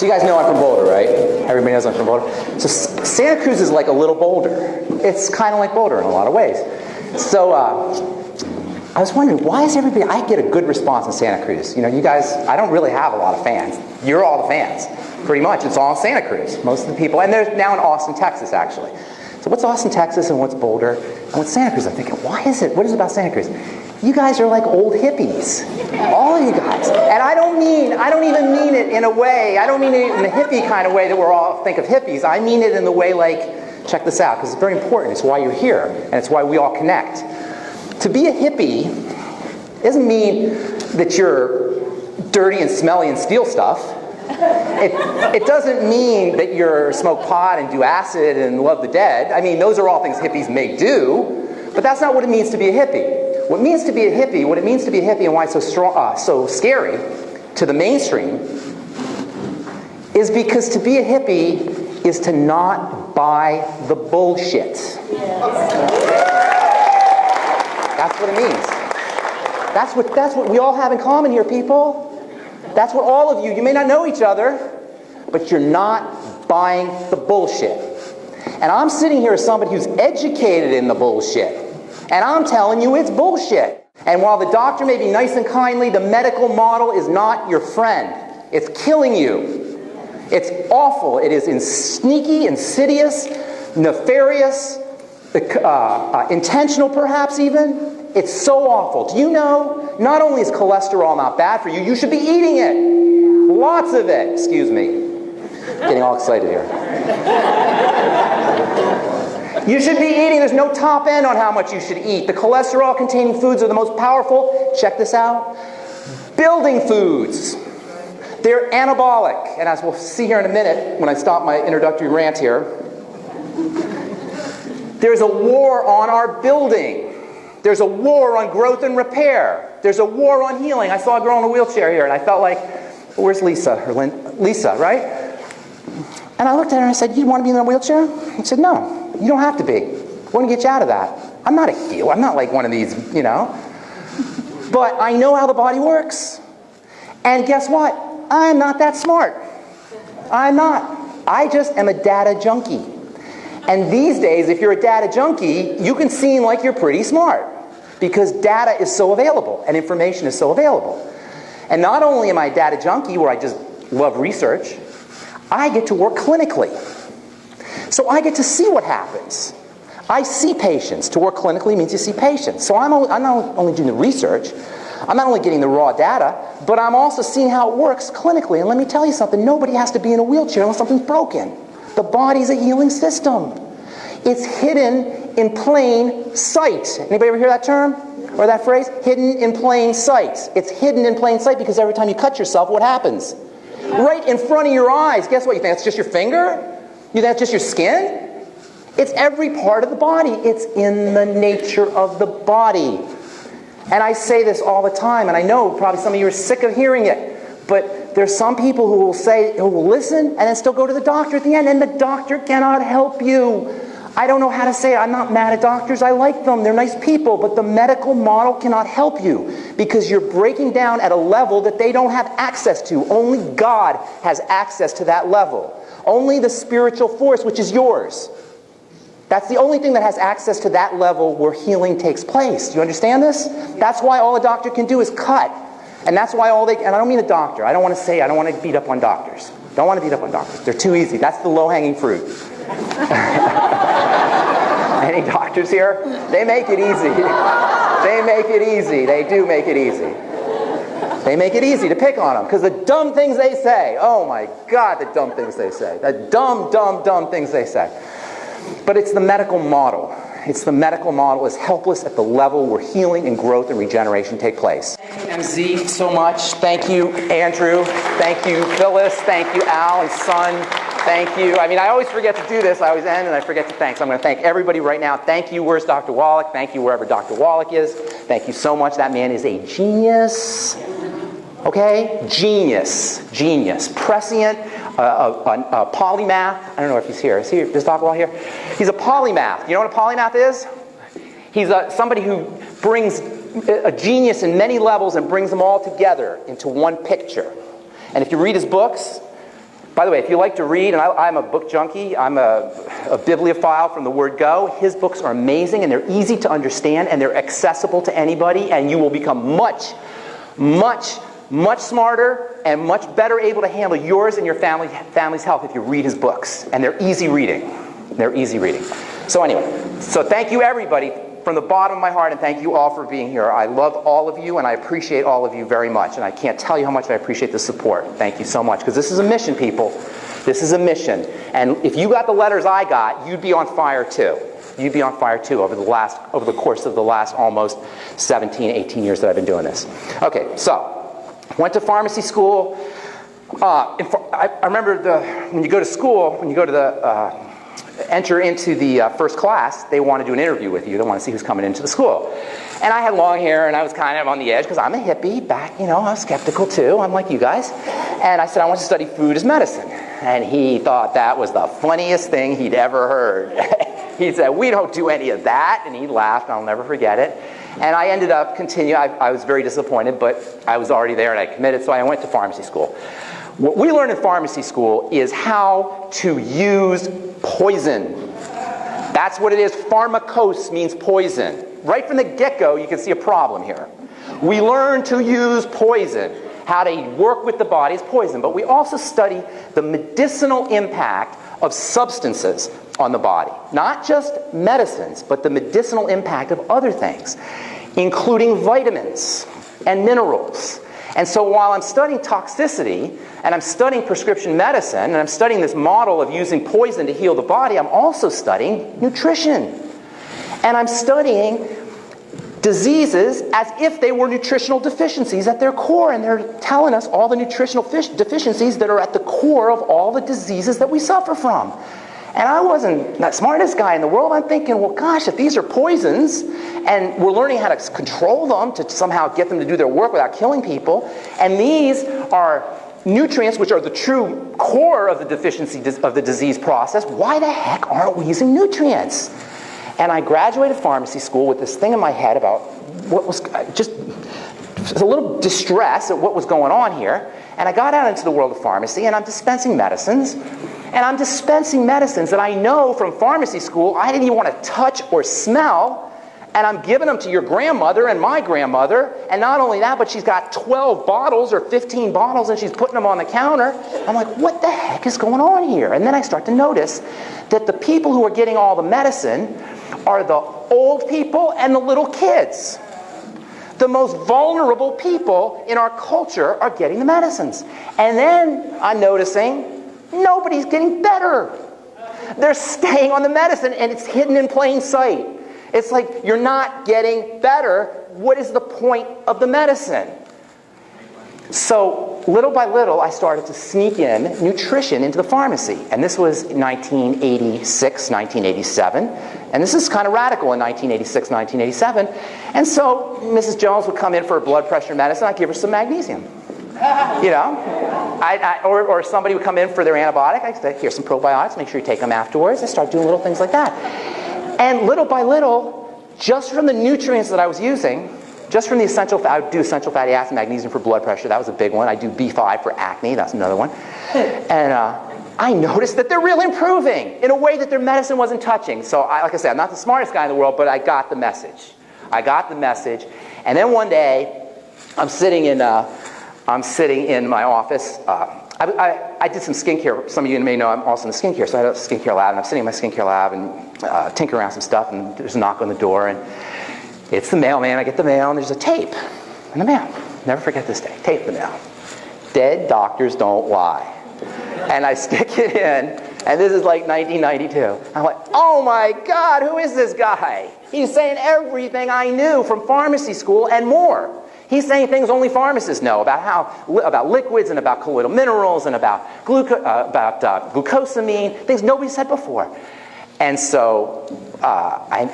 So you guys know I'm from Boulder, right? Everybody knows I'm from Boulder. So Santa Cruz is like a little Boulder. It's kind of like Boulder in a lot of ways. So I was wondering, why is everybody, I get a good response in Santa Cruz. You know, you guys, I don't really have a lot of fans. You're all the fans. Pretty much, it's all in Santa Cruz, most of the people. And there's now in Austin, Texas, actually. So what's Austin, Texas, and what's Boulder? And what's Santa Cruz? I'm thinking, why is it? What is it about Santa Cruz? You guys are like old hippies. All of you guys. And I don't even mean it in a way, I don't mean it in the hippie kind of way that we're all think of hippies. I mean it in the way like, check this out, because it's very important. It's why you're here, and it's why we all connect. To be a hippie doesn't mean that you're dirty and smelly and steal stuff. It doesn't mean that you smoke pot and do acid and love the dead. I mean, those are all things hippies may do, but that's not what it means to be a hippie. What it means to be a hippie and why it's so scary to the mainstream is because to be a hippie is to not buy the bullshit. That's what it means. That's what we all have in common here, people. That's what all of you may not know each other, but you're not buying the bullshit. And I'm sitting here as somebody who's educated in the bullshit. And I'm telling you it's bullshit. And while the doctor may be nice and kindly, the medical model is not your friend. It's killing you. It's awful. It is sneaky, insidious, nefarious, intentional perhaps even. It's so awful. Do you know, not only is cholesterol not bad for you, you should be eating it. Lots of it. Excuse me. Getting all excited here. You should be eating. There's no top end on how much you should eat. The cholesterol-containing foods are the most powerful. Check this out. Building foods. They're anabolic. And as we'll see here in a minute, when I stop my introductory rant here, there's a war on our building. There's a war on growth and repair. There's a war on healing. I saw a girl in a wheelchair here, and I felt like, where's Lisa? Lisa, right? And I looked at her and I said, you want to be in a wheelchair? She said, no. You don't have to be. I want to get you out of that. I'm not a heel. I'm not like one of these, you know. But I know how the body works. And guess what? I'm not that smart. I'm not. I just am a data junkie. And these days, if you're a data junkie, you can seem like you're pretty smart. Because data is so available and information is so available. And not only am I a data junkie, where I just love research, I get to work clinically. So I get to see what happens. I see patients. To work clinically means you see patients. So I'm not only doing the research, I'm not only getting the raw data, but I'm also seeing how it works clinically. And let me tell you something, nobody has to be in a wheelchair unless something's broken. The body's a healing system. It's hidden in plain sight. Anybody ever hear that term? Or that phrase? Hidden in plain sight. It's hidden in plain sight because every time you cut yourself, what happens? Right in front of your eyes. Guess what? You think it's just your finger? You think that's just your skin? It's every part of the body. It's in the nature of the body. And I say this all the time, and I know probably some of you are sick of hearing it, but there's some people who will listen and then still go to the doctor at the end, and the doctor cannot help you. I don't know how to say it. I'm not mad at doctors. I like them. They're nice people. But the medical model cannot help you because you're breaking down at a level that they don't have access to. Only God has access to that level. Only the spiritual force, which is yours. That's the only thing that has access to that level where healing takes place. Do you understand this? That's why all a doctor can do is cut. And that's why and I don't mean a doctor. I don't want to beat up on doctors. Don't want to beat up on doctors. They're too easy. That's the low-hanging fruit. Any doctors here? They make it easy. They make it easy. They do make it easy. They make it easy to pick on them because the dumb things they say. Oh my God, the dumb things they say. The dumb things they say. But it's the medical model. It's the medical model is helpless at the level where healing and growth and regeneration take place. Thank you, MZ, so much. Thank you, Andrew. Thank you, Phyllis. Thank you, Al and Son. Thank you. I mean, I always forget to do this. I always end and I forget to thank. So I'm going to thank everybody right now. Thank you. Where's Dr. Wallach? Thank you wherever Dr. Wallach is. Thank you so much. That man is a genius. Okay? Genius. Prescient. A polymath. I don't know if he's here. Is Dr. Wallach here? He's a polymath. You know what a polymath is? He's somebody who brings a genius in many levels and brings them all together into one picture. And if you read his books, By the way, if you like to read, and I'm a book junkie, I'm a bibliophile from the word go, his books are amazing, and they're easy to understand, and they're accessible to anybody, and you will become much, much, much smarter and much better able to handle yours and your family's health if you read his books. And they're easy reading. They're easy reading. So anyway, so thank you everybody from the bottom of my heart, and thank you all for being here. I love all of you, and I appreciate all of you very much. And I can't tell you how much I appreciate the support. Thank you so much, because this is a mission, people. This is a mission. And if you got the letters I got, you'd be on fire too. You'd be on fire too over the course of the last almost 17, 18 years that I've been doing this. Okay, so went to pharmacy school. I remember when you go to school, when you go to the enter into the first class, they want to do an interview with you. They want to see who's coming into the school. And I had long hair, and I was kind of on the edge, because I'm a hippie back, I was skeptical too. I'm like you guys. And I said, I want to study food as medicine. And he thought that was the funniest thing he'd ever heard. He said, we don't do any of that. And he laughed, and I'll never forget it. And I ended up continuing. I was very disappointed, but I was already there, and I committed, so I went to pharmacy school. What we learn in pharmacy school is how to use poison. That's what it is. Pharmakos means poison. Right from the get-go, you can see a problem here. We learn to use poison, how to work with the body as poison, but we also study the medicinal impact of substances on the body. Not just medicines, but the medicinal impact of other things, including vitamins and minerals. And so while I'm studying toxicity, and I'm studying prescription medicine, and I'm studying this model of using poison to heal the body, I'm also studying nutrition. And I'm studying diseases as if they were nutritional deficiencies at their core, and they're telling us all the nutritional deficiencies that are at the core of all the diseases that we suffer from. And I wasn't the smartest guy in the world. I'm thinking, well, gosh, if these are poisons, and we're learning how to control them to somehow get them to do their work without killing people, and these are nutrients which are the true core of the deficiency of the disease process, why the heck aren't we using nutrients? And I graduated pharmacy school with this thing in my head about what was just a little distress at what was going on here. And I got out into the world of pharmacy, and I'm dispensing medicines. And I'm dispensing medicines that I know from pharmacy school I didn't even want to touch or smell. And I'm giving them to your grandmother and my grandmother. And not only that, but she's got 12 bottles or 15 bottles, and she's putting them on the counter. I'm like, what the heck is going on here? And then I start to notice that the people who are getting all the medicine are the old people and the little kids. The most vulnerable people in our culture are getting the medicines. And then I'm noticing nobody's getting better. They're staying on the medicine, and it's hidden in plain sight. It's like, you're not getting better. What is the point of the medicine? So little by little, I started to sneak in nutrition into the pharmacy. And this was 1986, 1987. And this is kind of radical in 1986, 1987. And so Mrs. Jones would come in for her blood pressure medicine. I'd give her some magnesium. Or somebody would come in for their antibiotic. I'd say, here's some probiotics. Make sure you take them afterwards. I start doing little things like that. And little by little, just from the nutrients that I was using, just from the I would do essential fatty acid, magnesium for blood pressure. That was a big one. I do B5 for acne. That's another one. And I noticed that they're really improving in a way that their medicine wasn't touching. So, like I said, I'm not the smartest guy in the world, but I got the message. I got the message. And then one day, I'm sitting in my office. I did some skincare. Some of you may know I'm also in the skincare. So I had a skincare lab, and I'm sitting in my skincare lab and tinkering around some stuff, and there's a knock on the door, and it's the mailman. I get the mail, and there's a tape in the mail. Never forget this day. Tape in the mail. Dead doctors don't lie. And I stick it in, and this is like 1992. I'm like, oh my God, who is this guy? He's saying everything I knew from pharmacy school and more. He's saying things only pharmacists know about liquids and about colloidal minerals and about glucosamine, things nobody said before. And so I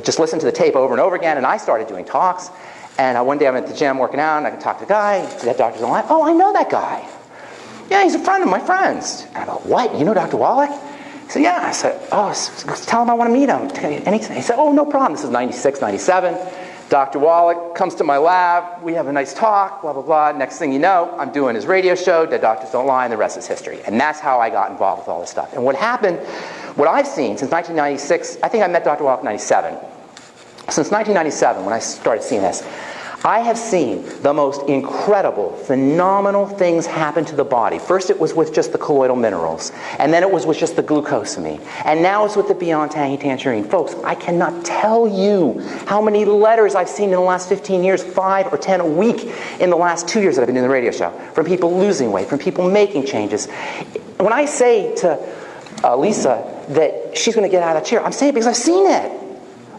just listened to the tape over and over again, and I started doing talks. And one day I'm at the gym working out, and I can talk to a guy. That doctor's on the line. Oh, I know that guy. Yeah, he's a friend of my friend's. And I go, what? You know Dr. Wallach? He said, yeah. I said, oh, tell him I want to meet him. And he said, oh, no problem. This is 96, 97. Dr. Wallach comes to my lab, we have a nice talk, blah, blah, blah. Next thing you know, I'm doing his radio show, Dead Doctors Don't Lie, and the rest is history. And that's how I got involved with all this stuff. And what happened, what I've seen since 1996, I think I met Dr. Wallach in 97. Since 1997, when I started seeing this, I have seen the most incredible, phenomenal things happen to the body. First it was with just the colloidal minerals, and then it was with just the glucosamine, and now it's with the Beyond Tangy Tangerine. Folks, I cannot tell you how many letters I've seen in the last 15 years, 5 or 10 a week in the last 2 years that I've been doing the radio show, from people losing weight, from people making changes. When I say to Lisa that she's going to get out of that chair, I'm saying it because I've seen it.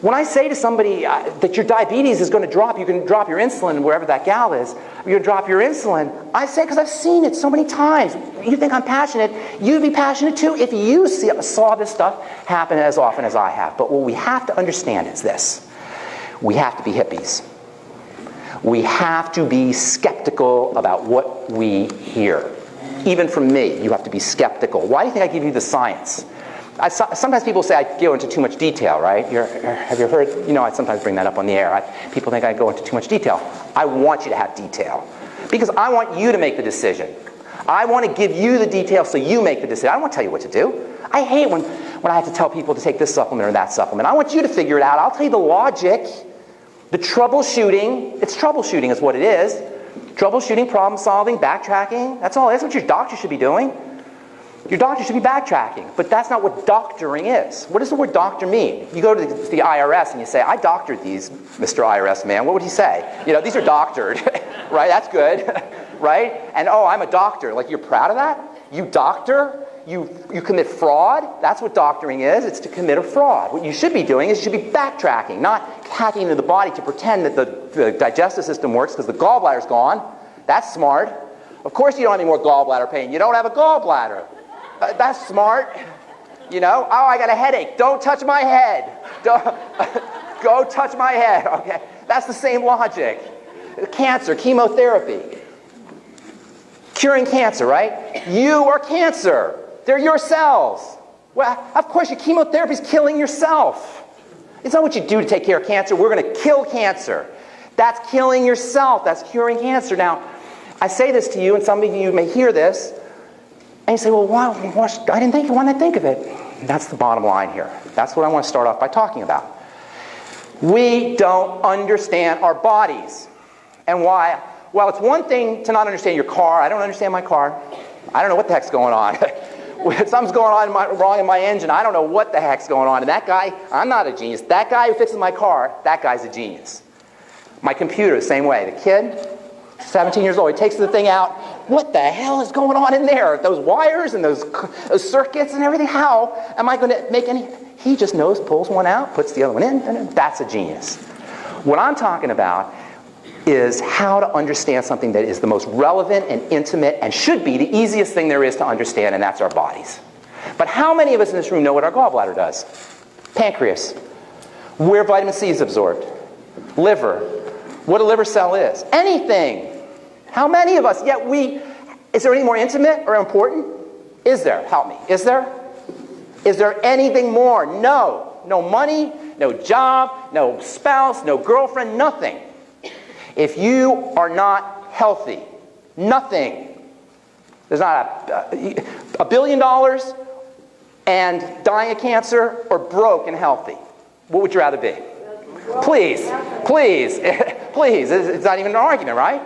When I say to somebody that your diabetes is going to drop, you can drop your insulin wherever that gal is, you're going to drop your insulin, I say because I've seen it so many times. You think I'm passionate, you'd be passionate too if you saw this stuff happen as often as I have. But what we have to understand is this. We have to be hippies. We have to be skeptical about what we hear. Even from me, you have to be skeptical. Why do you think I give you the science? Sometimes people say I go into too much detail, right? Have you heard? You know, I sometimes bring that up on the air. People think I go into too much detail. I want you to have detail because I want you to make the decision. I want to give you the details so you make the decision. I don't want to tell you what to do. I hate when I have to tell people to take this supplement or that supplement. I want you to figure it out. I'll tell you the logic, the troubleshooting. It's troubleshooting is what it is. Troubleshooting, problem solving, backtracking. That's all. That's what your doctor should be doing. Your doctor should be backtracking, but that's not what doctoring is. What does the word doctor mean? You go to the IRS and you say, I doctored these, Mr. IRS man. What would he say? You know, these are doctored, right? That's good, right? And oh, I'm a doctor. Like, you're proud of that? You doctor? You commit fraud? That's what doctoring is. It's to commit a fraud. What you should be doing is you should be backtracking, not hacking into the body to pretend that the digestive system works because the gallbladder's gone. That's smart. Of course you don't have any more gallbladder pain. You don't have a gallbladder. That's smart. You know, oh, I got a headache. Don't touch my head. Go touch my head. Okay, that's the same logic. Cancer, chemotherapy, curing cancer, right? You are cancer. They're your cells. Well, of course, your chemotherapy is killing yourself. It's not what you do to take care of cancer. We're going to kill cancer. That's killing yourself. That's curing cancer. Now, I say this to you, and some of you may hear this. And you say, well, why didn't I think of it? And that's the bottom line here. That's what I want to start off by talking about. We don't understand our bodies. And why? Well, it's one thing to not understand your car. I don't understand my car. I don't know what the heck's going on. Something's going on wrong in my engine. I don't know what the heck's going on. And that guy, I'm not a genius. That guy who fixes my car, that guy's a genius. My computer, the same way. The kid, 17 years old, he takes the thing out. What the hell is going on in there? Those wires and those circuits and everything. How am I going to make any? He just knows, pulls one out, puts the other one in, and that's a genius. What I'm talking about is how to understand something that is the most relevant and intimate and should be the easiest thing there is to understand, and that's our bodies. But how many of us in this room know what our gallbladder does? Pancreas, where vitamin C is absorbed. Liver, what a liver cell is. Anything. How many of us, is there any more intimate or important? Is there? Help me. Is there? Is there anything more? No. No money, no job, no spouse, no girlfriend, nothing. If you are not healthy, nothing. There's not $1 billion and dying of cancer or broke and healthy. What would you rather be? Please, please, please. It's not even an argument, right?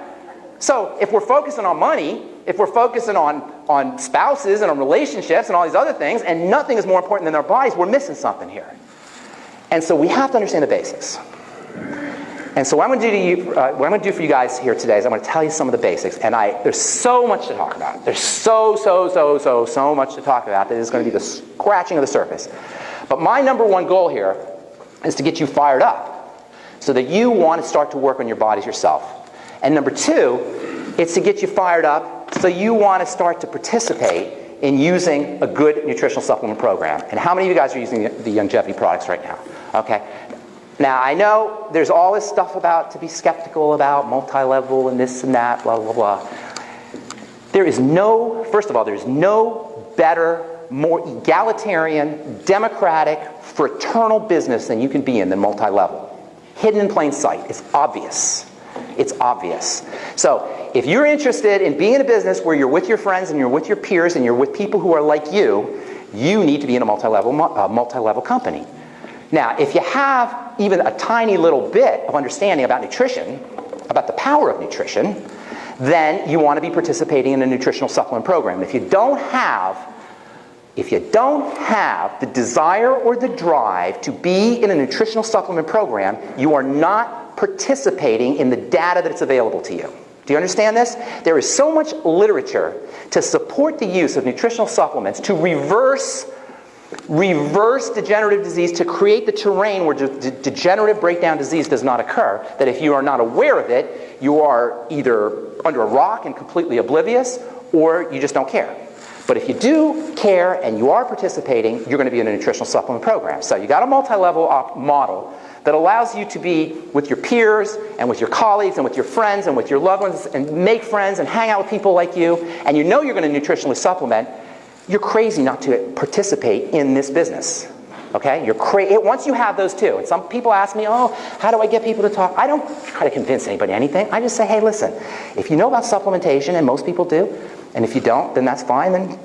So if we're focusing on money, if we're focusing on spouses and on relationships and all these other things, and nothing is more important than our bodies, we're missing something here. And so we have to understand the basics. And so what I'm going to do for you guys here today is I'm going to tell you some of the basics. And there's so much to talk about. There's so much to talk about that is going to be the scratching of the surface. But my number one goal here is to get you fired up so that you want to start to work on your bodies yourself. And number two, it's to get you fired up so you want to start to participate in using a good nutritional supplement program. And how many of you guys are using the longevity products right now? Okay. Now, I know there's all this stuff to be skeptical about, multi-level and this and that, blah, blah, blah. There's no better, more egalitarian, democratic, fraternal business than you can be in than multi-level. hidden in plain sight. It's obvious. It's obvious. So if you're interested in being in a business where you're with your friends and you're with your peers and you're with people who are like you need to be in a multi-level company. Now, if you have even a tiny little bit of understanding about nutrition, about the power of nutrition, then you want to be participating in a nutritional supplement program. If you don't have the desire or the drive to be in a nutritional supplement program, you are not participating in the data that's available to you. Do you understand this? There is so much literature to support the use of nutritional supplements to reverse degenerative disease, to create the terrain where degenerative breakdown disease does not occur, that if you are not aware of it, you are either under a rock and completely oblivious, or you just don't care. But if you do care and you are participating, you're going to be in a nutritional supplement program. So you got a multi-level model that allows you to be with your peers and with your colleagues and with your friends and with your loved ones and make friends and hang out with people like you, and you know you're going to nutritionally supplement. You're crazy not to participate in this business. Okay? Once you have those two, and some people ask me, oh, how do I get people to talk? I don't try to convince anybody anything. I just say, hey, listen, if you know about supplementation, and most people do, and if you don't, then that's fine. Then,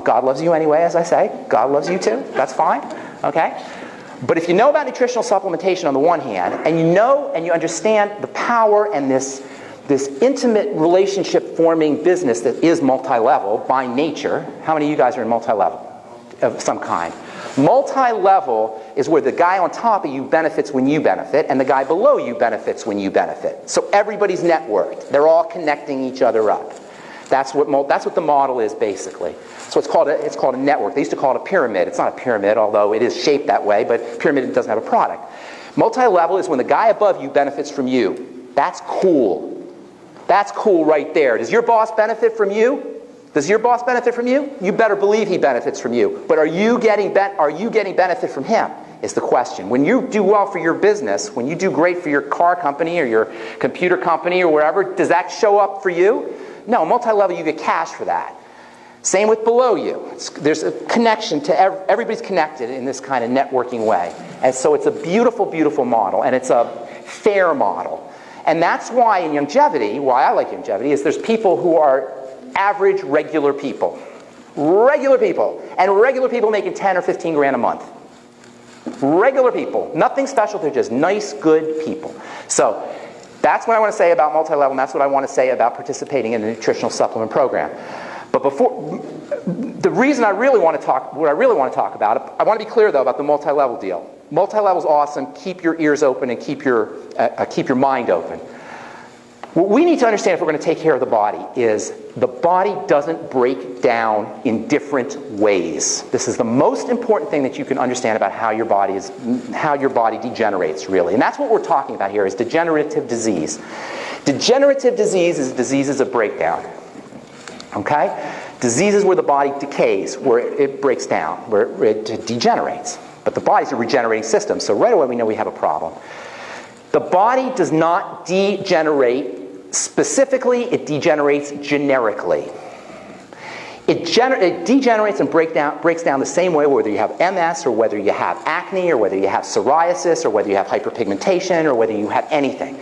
God loves you anyway, as I say. God loves you too. That's fine. Okay? But if you know about nutritional supplementation on the one hand, and you know and you understand the power and this intimate relationship-forming business that is multi-level by nature. How many of you guys are in multi-level of some kind? Multi-level is where the guy on top of you benefits when you benefit, and the guy below you benefits when you benefit. So everybody's networked. They're all connecting each other up. That's what the model is, basically. So it's called a network. They used to call it a pyramid. It's not a pyramid, although it is shaped that way, but pyramid doesn't have a product. Multi-level is when the guy above you benefits from you. That's cool. That's cool right there. Does your boss benefit from you? Does your boss benefit from you? You better believe he benefits from you. But are you getting benefit from him is the question. When you do well for your business, when you do great for your car company or your computer company or wherever, does that show up for you? No, multi-level, you get cash for that. Same with below you. There's a connection to everybody's connected in this kind of networking way. And so it's a beautiful, beautiful model, and it's a fair model. And that's why in longevity, why I like longevity, is there's people who are average, regular people. Regular people. And regular people making 10 or 15 grand a month. Regular people. Nothing special. They're just nice, good people. So that's what I want to say about multi-level, and that's what I want to say about participating in a nutritional supplement program. But the reason I really want to talk, what I really want to talk about, I want to be clear though about the multi-level deal. Multi-level is awesome. Keep your ears open and keep your mind open. What we need to understand if we're going to take care of the body is the body doesn't break down in different ways. This is the most important thing that you can understand about how your body degenerates, really. And that's what we're talking about here, is degenerative disease. Degenerative disease is diseases of breakdown. Okay? Diseases where the body decays, where it breaks down, where it degenerates. But the body's a regenerating system, so right away we know we have a problem. The body does not degenerate specifically, it degenerates generically. It degenerates and breaks down the same way whether you have MS or whether you have acne or whether you have psoriasis or whether you have hyperpigmentation or whether you have anything.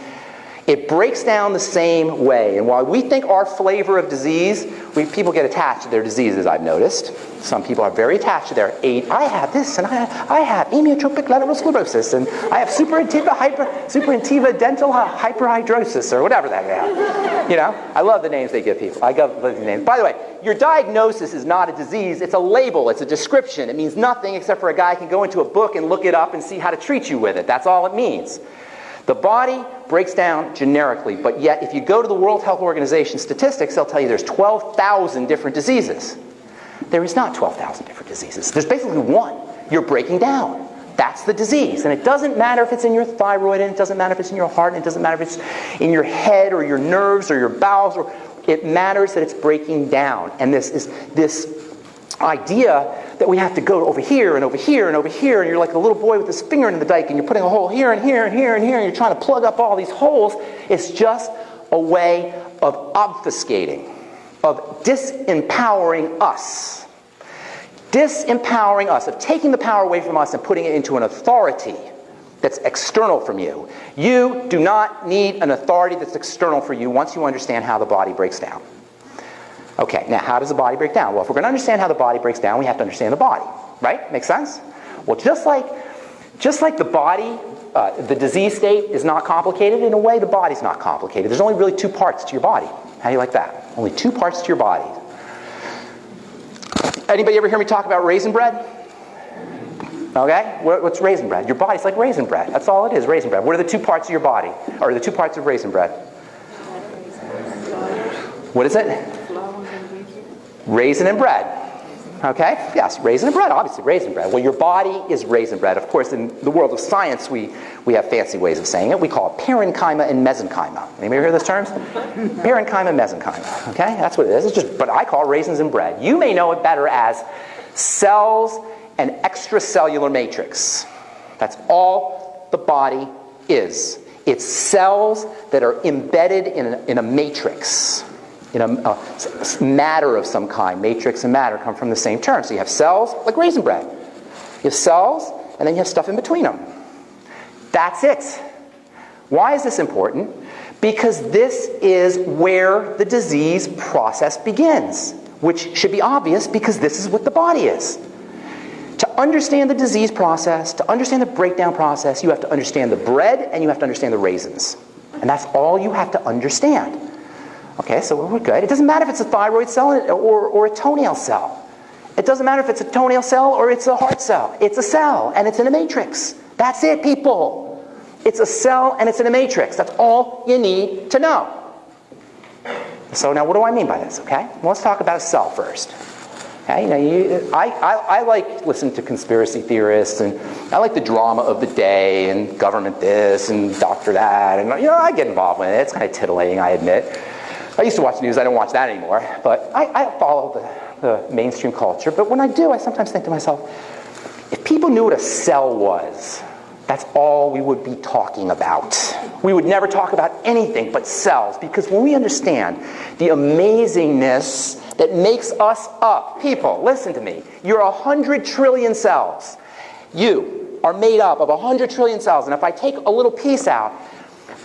It breaks down the same way. And while we think our flavor of disease, people get attached to their diseases, I've noticed. Some people are very attached to their age. I have this, and I have amyotrophic lateral sclerosis, and I have superintiva dental hyperhidrosis, or whatever that is. You know, I love the names they give people. I love the names. By the way, your diagnosis is not a disease. It's a label. It's a description. It means nothing except for a guy can go into a book and look it up and see how to treat you with it. That's all it means. The body breaks down generically, but yet if you go to the World Health Organization statistics, they'll tell you there's 12,000 different diseases. There is not 12,000 different diseases. There's basically one. You're breaking down. That's the disease. And it doesn't matter if it's in your thyroid, and it doesn't matter if it's in your heart, and it doesn't matter if it's in your head or your nerves or your bowels. It matters that it's breaking down. And this idea that we have to go over here and over here and over here, and you're like a little boy with his finger in the dike, and you're putting a hole here and here and here and here, and you're trying to plug up all these holes. It's just a way of obfuscating, of disempowering us. Disempowering us, of taking the power away from us and putting it into an authority that's external from you. You do not need an authority that's external for you once you understand how the body breaks down. Okay, now how does the body break down? Well, if we're going to understand how the body breaks down, we have to understand the body, right? Makes sense? Well, just like the body, the disease state is not complicated, in a way the body's not complicated. There's only really two parts to your body. How do you like that? Only two parts to your body. Anybody ever hear me talk about raisin bread? Okay? What's raisin bread? Your body's like raisin bread. That's all it is, raisin bread. What are the two parts of your body? Or the two parts of raisin bread? What is it? Raisin and bread. Okay? Yes, raisin and bread, obviously, raisin bread. Well, your body is raisin bread. Of course, in the world of science, we have fancy ways of saying it. We call it parenchyma and mesenchyma. Anybody hear those terms? Parenchyma and mesenchyma. Okay? That's what it is. But I call it raisins and bread. You may know it better as cells and extracellular matrix. That's all the body is. It's cells that are embedded in a matrix. In a matter of some kind. Matrix and matter come from the same term. So you have cells, like raisin bread. You have cells, and then you have stuff in between them. That's it. Why is this important? Because this is where the disease process begins, which should be obvious because this is what the body is. To understand the disease process, to understand the breakdown process, you have to understand the bread and you have to understand the raisins. And that's all you have to understand. Okay, so we're good. It doesn't matter if it's a thyroid cell or a toenail cell. It doesn't matter if it's a toenail cell or it's a heart cell. It's a cell, and it's in a matrix. That's it, people. It's a cell, and it's in a matrix. That's all you need to know. So now what do I mean by this, okay? Well, let's talk about a cell first. Okay, I like listening to conspiracy theorists, and I like the drama of the day, and government this, and doctor that, and I get involved with it. It's kind of titillating, I admit. I used to watch the news. I don't watch that anymore. But I follow the mainstream culture. But when I do, I sometimes think to myself, if people knew what a cell was, that's all we would be talking about. We would never talk about anything but cells. Because when we understand the amazingness that makes us up, people, listen to me. You're 100 trillion cells. You are made up of 100 trillion cells. And if I take a little piece out,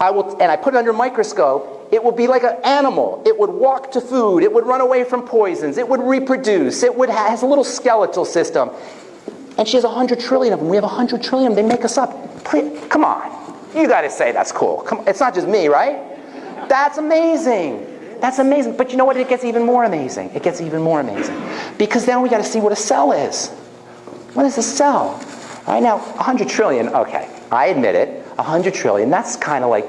and I put it under a microscope, it would be like an animal. It would walk to food. It would run away from poisons. It would reproduce. It has a little skeletal system. And she has 100 trillion of them. We have 100 trillion of them. They make us up. Come on. You got to say that's cool. Come, it's not just me, right? That's amazing. That's amazing. But you know what? It gets even more amazing. It gets even more amazing. Because then we got to see what a cell is. What is a cell? All right, now, 100 trillion, okay. I admit it. 100 trillion, that's kind of like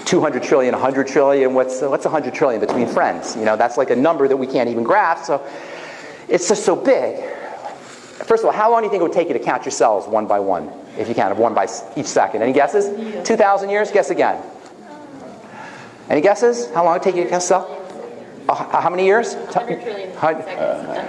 200 trillion, 100 trillion. What's 100 trillion between friends? That's like a number that we can't even grasp. So it's just so big. First of all, how long do you think it would take you to count your cells one by one? If you counted one by each second. Any guesses? 2,000 years? Guess again. Any guesses? How long would it take you to count a cell? How many years? 100 trillion seconds.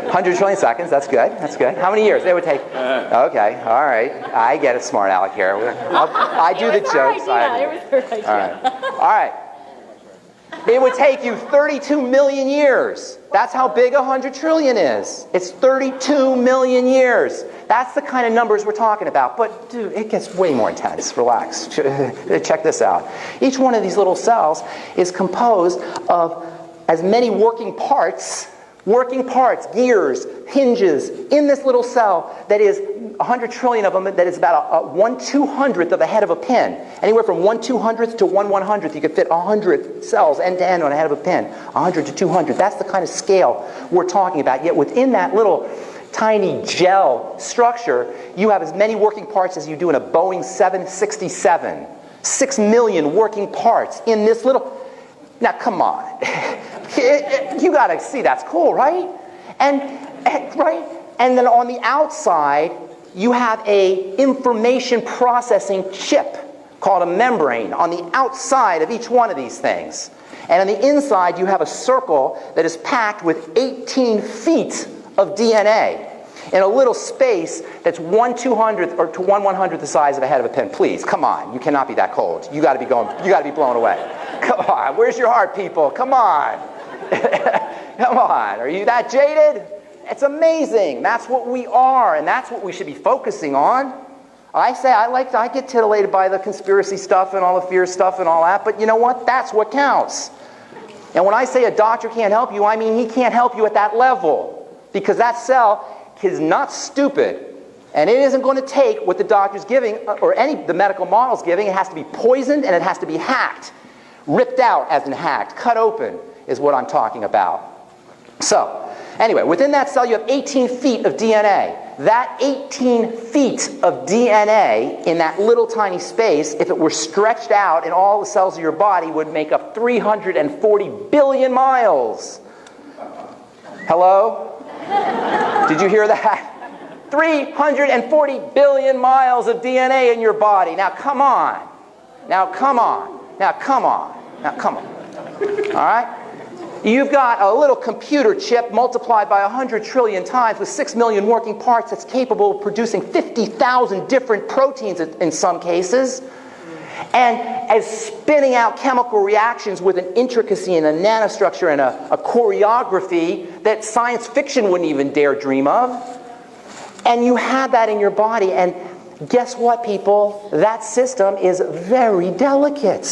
100 trillion seconds. That's good. That's good. How many years? It would take. Okay. All right. I get it, smart aleck here. I do the jokes. It was her idea. All right. All right. It would take you 32 million years. That's how big 100 trillion is. It's 32 million years. That's the kind of numbers we're talking about. But, dude, it gets way more intense. Relax. Check this out. Each one of these little cells is composed of as many working parts, gears, hinges, in this little cell that is 100 trillion of them, that is about a 1/200th of the head of a pin. Anywhere from 1/200th to 1/100th, you could fit 100 cells end to end on the head of a pin. 100 to 200. That's the kind of scale we're talking about. Yet within that little tiny gel structure, you have as many working parts as you do in a Boeing 767. 6 million working parts in this little... Now, come on. You got to see that's cool, right? And then on the outside, you have a information processing chip called a membrane on the outside of each one of these things. And on the inside, you have a circle that is packed with 18 feet of DNA in a little space that's 1/200th or to 1/100th the size of a head of a pin. Please, come on. You cannot be that cold. You got to be blown away. Come on. Where's your heart, people? Come on. Come on. Are you that jaded? It's amazing. That's what we are, and that's what we should be focusing on. I get titillated by the conspiracy stuff and all the fear stuff and all that, but you know what? That's what counts. And when I say a doctor can't help you, I mean he can't help you at that level, because that cell is not stupid, and it isn't going to take what the doctor's giving or the medical model's giving. It has to be poisoned and it has to be hacked, ripped out as in hacked, cut open is what I'm talking about. So, anyway, within that cell you have 18 feet of DNA. That 18 feet of DNA in that little tiny space, if it were stretched out in all the cells of your body, would make up 340 billion miles. Hello? Did you hear that? 340 billion miles of DNA in your body. Now come on. Now come on. Now come on. Now come on. All right? You've got a little computer chip multiplied by 100 trillion times with 6 million working parts that's capable of producing 50,000 different proteins in some cases, and as spinning out chemical reactions with an intricacy and a nanostructure and a choreography that science fiction wouldn't even dare dream of. And you have that in your body, and guess what, people? That system is very delicate,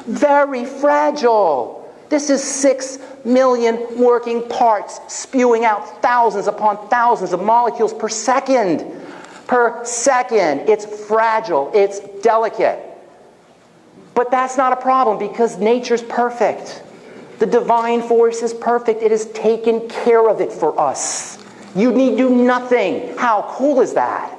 very fragile. This is 6 million working parts spewing out thousands upon thousands of molecules per second. Per second. It's fragile. It's delicate. But that's not a problem because nature's perfect. The divine force is perfect. It has taken care of it for us. You need do nothing. How cool is that?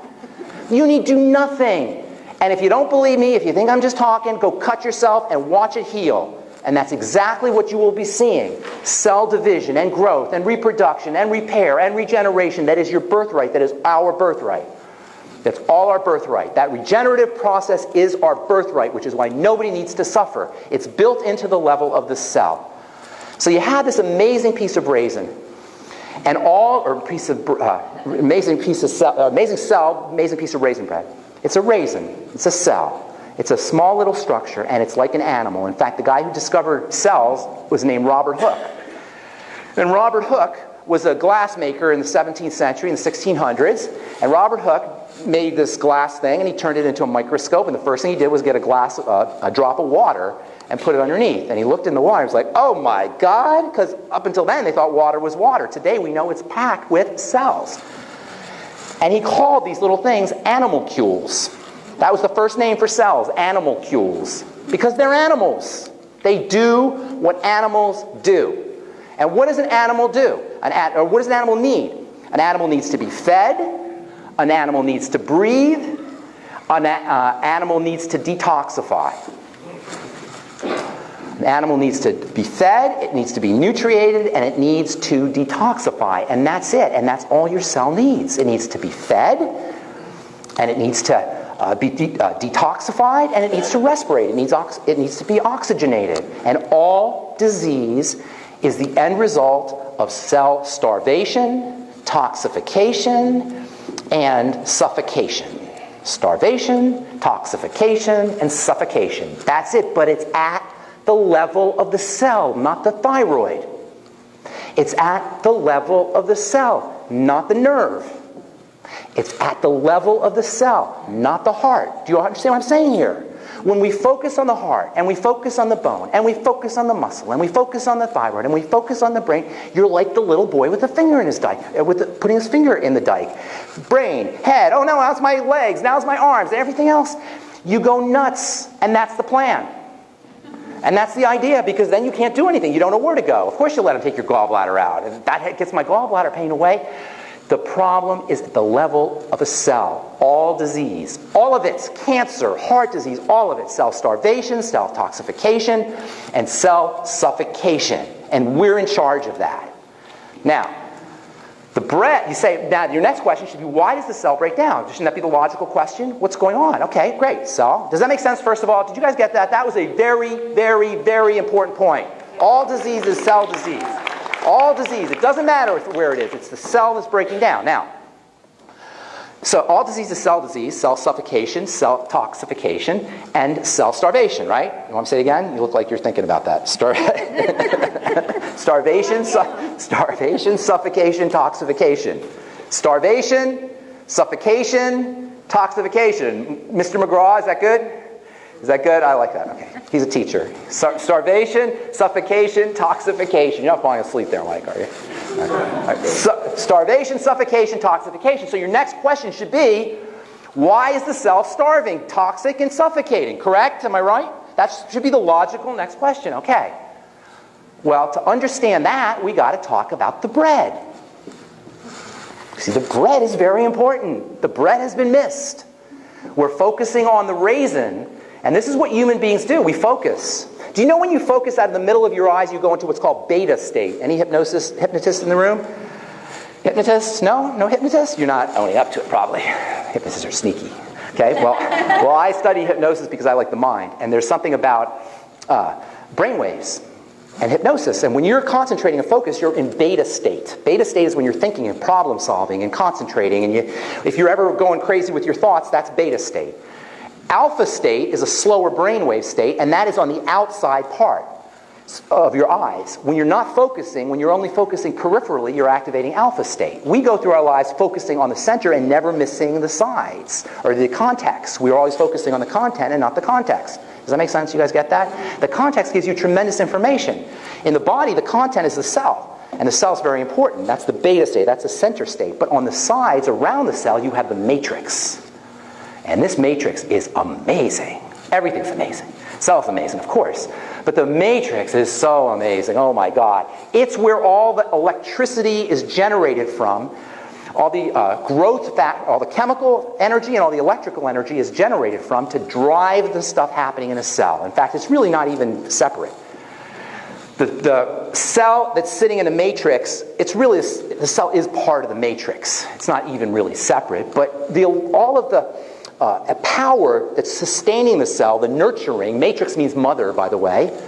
You need do nothing. And if you don't believe me, if you think I'm just talking, go cut yourself and watch it heal. And that's exactly what you will be seeing. Cell division and growth and reproduction and repair and regeneration. That is your birthright. That is our birthright. That's all our birthright. That regenerative process is our birthright, which is why nobody needs to suffer. It's built into the level of the cell. So you have this amazing piece of raisin. And amazing piece of raisin bread. It's a raisin. It's a cell. It's a small little structure, and it's like an animal. In fact, the guy who discovered cells was named Robert Hooke. And Robert Hooke was a glass maker in the 17th century, in the 1600s. And Robert Hooke made this glass thing, and he turned it into a microscope. And the first thing he did was get a drop of water and put it underneath. And he looked in the water. He was like, oh my God, because up until then they thought water was water. Today we know it's packed with cells. And he called these little things animalcules. That was the first name for cells, animalcules, because they're animals. They do what animals do. And what does an animal do? Or what does an animal need? An animal needs to be fed. An animal needs to breathe. An animal needs to detoxify. An animal needs to be fed, it needs to be nutriated, and it needs to detoxify. And that's it. And that's all your cell needs. It needs to be fed, and it needs to be detoxified, and it needs to respirate. It needs to be oxygenated. And all disease is the end result of cell starvation, toxification, and suffocation. Starvation, toxification, and suffocation. That's it, but it's at the level of the cell, not the thyroid. It's at the level of the cell, not the nerve. It's at the level of the cell, not the heart. Do you understand what I'm saying here? When we focus on the heart, and we focus on the bone, and we focus on the muscle, and we focus on the thyroid, and we focus on the brain, you're like the little boy with the finger in his dike, putting his finger in the dike. Brain, head, oh no, now it's my legs, now it's my arms, and everything else. You go nuts, and that's the plan. And that's the idea, because then you can't do anything. You don't know where to go. Of course you let him take your gallbladder out. And that gets my gallbladder pain away. The problem is at the level of a cell. All disease, all of it, cancer, heart disease, all of it, cell starvation, cell toxification, and cell suffocation. And we're in charge of that. Now, the bread, you say, now your next question should be, why does the cell break down? Shouldn't that be the logical question? What's going on? Okay, great, cell. Does that make sense, first of all? Did you guys get that? That was a very, very, very important point. All disease is cell disease. All disease, it doesn't matter where it is, it's the cell that's breaking down. Now, so all disease is cell disease, cell suffocation, cell toxification, and cell starvation, right? You want me to say it again? You look like you're thinking about that. Starvation, suffocation, toxification. Starvation, suffocation, Toxification. Mr. McGraw, is that good? Is that good? I like that. Okay. He's a teacher. Starvation, suffocation, toxification. You're not falling asleep there, Mike, are you? All right. Starvation, suffocation, toxification. So your next question should be, why is the cell starving, toxic, and suffocating? Correct? Am I right? That should be the logical next question. Okay. Well, to understand that, we got to talk about the bread. See, the bread is very important. The bread has been missed. We're focusing on the raisin, and this is what human beings do. We focus. Do you know when you focus out of the middle of your eyes, you go into what's called beta state? Any hypnotists in the room? Hypnotists? No? No hypnotists? You're not owning up to it, probably. Hypnotists are sneaky. Okay, well, I study hypnosis because I like the mind, and there's something about brainwaves and hypnosis. And when you're concentrating and focused, you're in beta state. Beta state is when you're thinking and problem solving and concentrating. And if you're ever going crazy with your thoughts, that's beta state. Alpha state is a slower brainwave state, and that is on the outside part of your eyes. When you're not focusing, when you're only focusing peripherally, you're activating alpha state. We go through our lives focusing on the center and never missing the sides or the context. We're always focusing on the content and not the context. Does that make sense? You guys get that? The context gives you tremendous information. In the body, the content is the cell. And the cell is very important. That's the beta state. That's the center state. But on the sides around the cell, you have the matrix. And this matrix is amazing. Everything's amazing. Cell's amazing, of course. But the matrix is so amazing. Oh, my God. It's where all the electricity is generated from. All the all the chemical energy and all the electrical energy is generated from to drive the stuff happening in a cell. In fact, it's really not even separate. The cell that's sitting in the matrix, it's really, the cell is part of the matrix. It's not even really separate. But all of the power that's sustaining the cell, the nurturing, matrix means mother, by the way.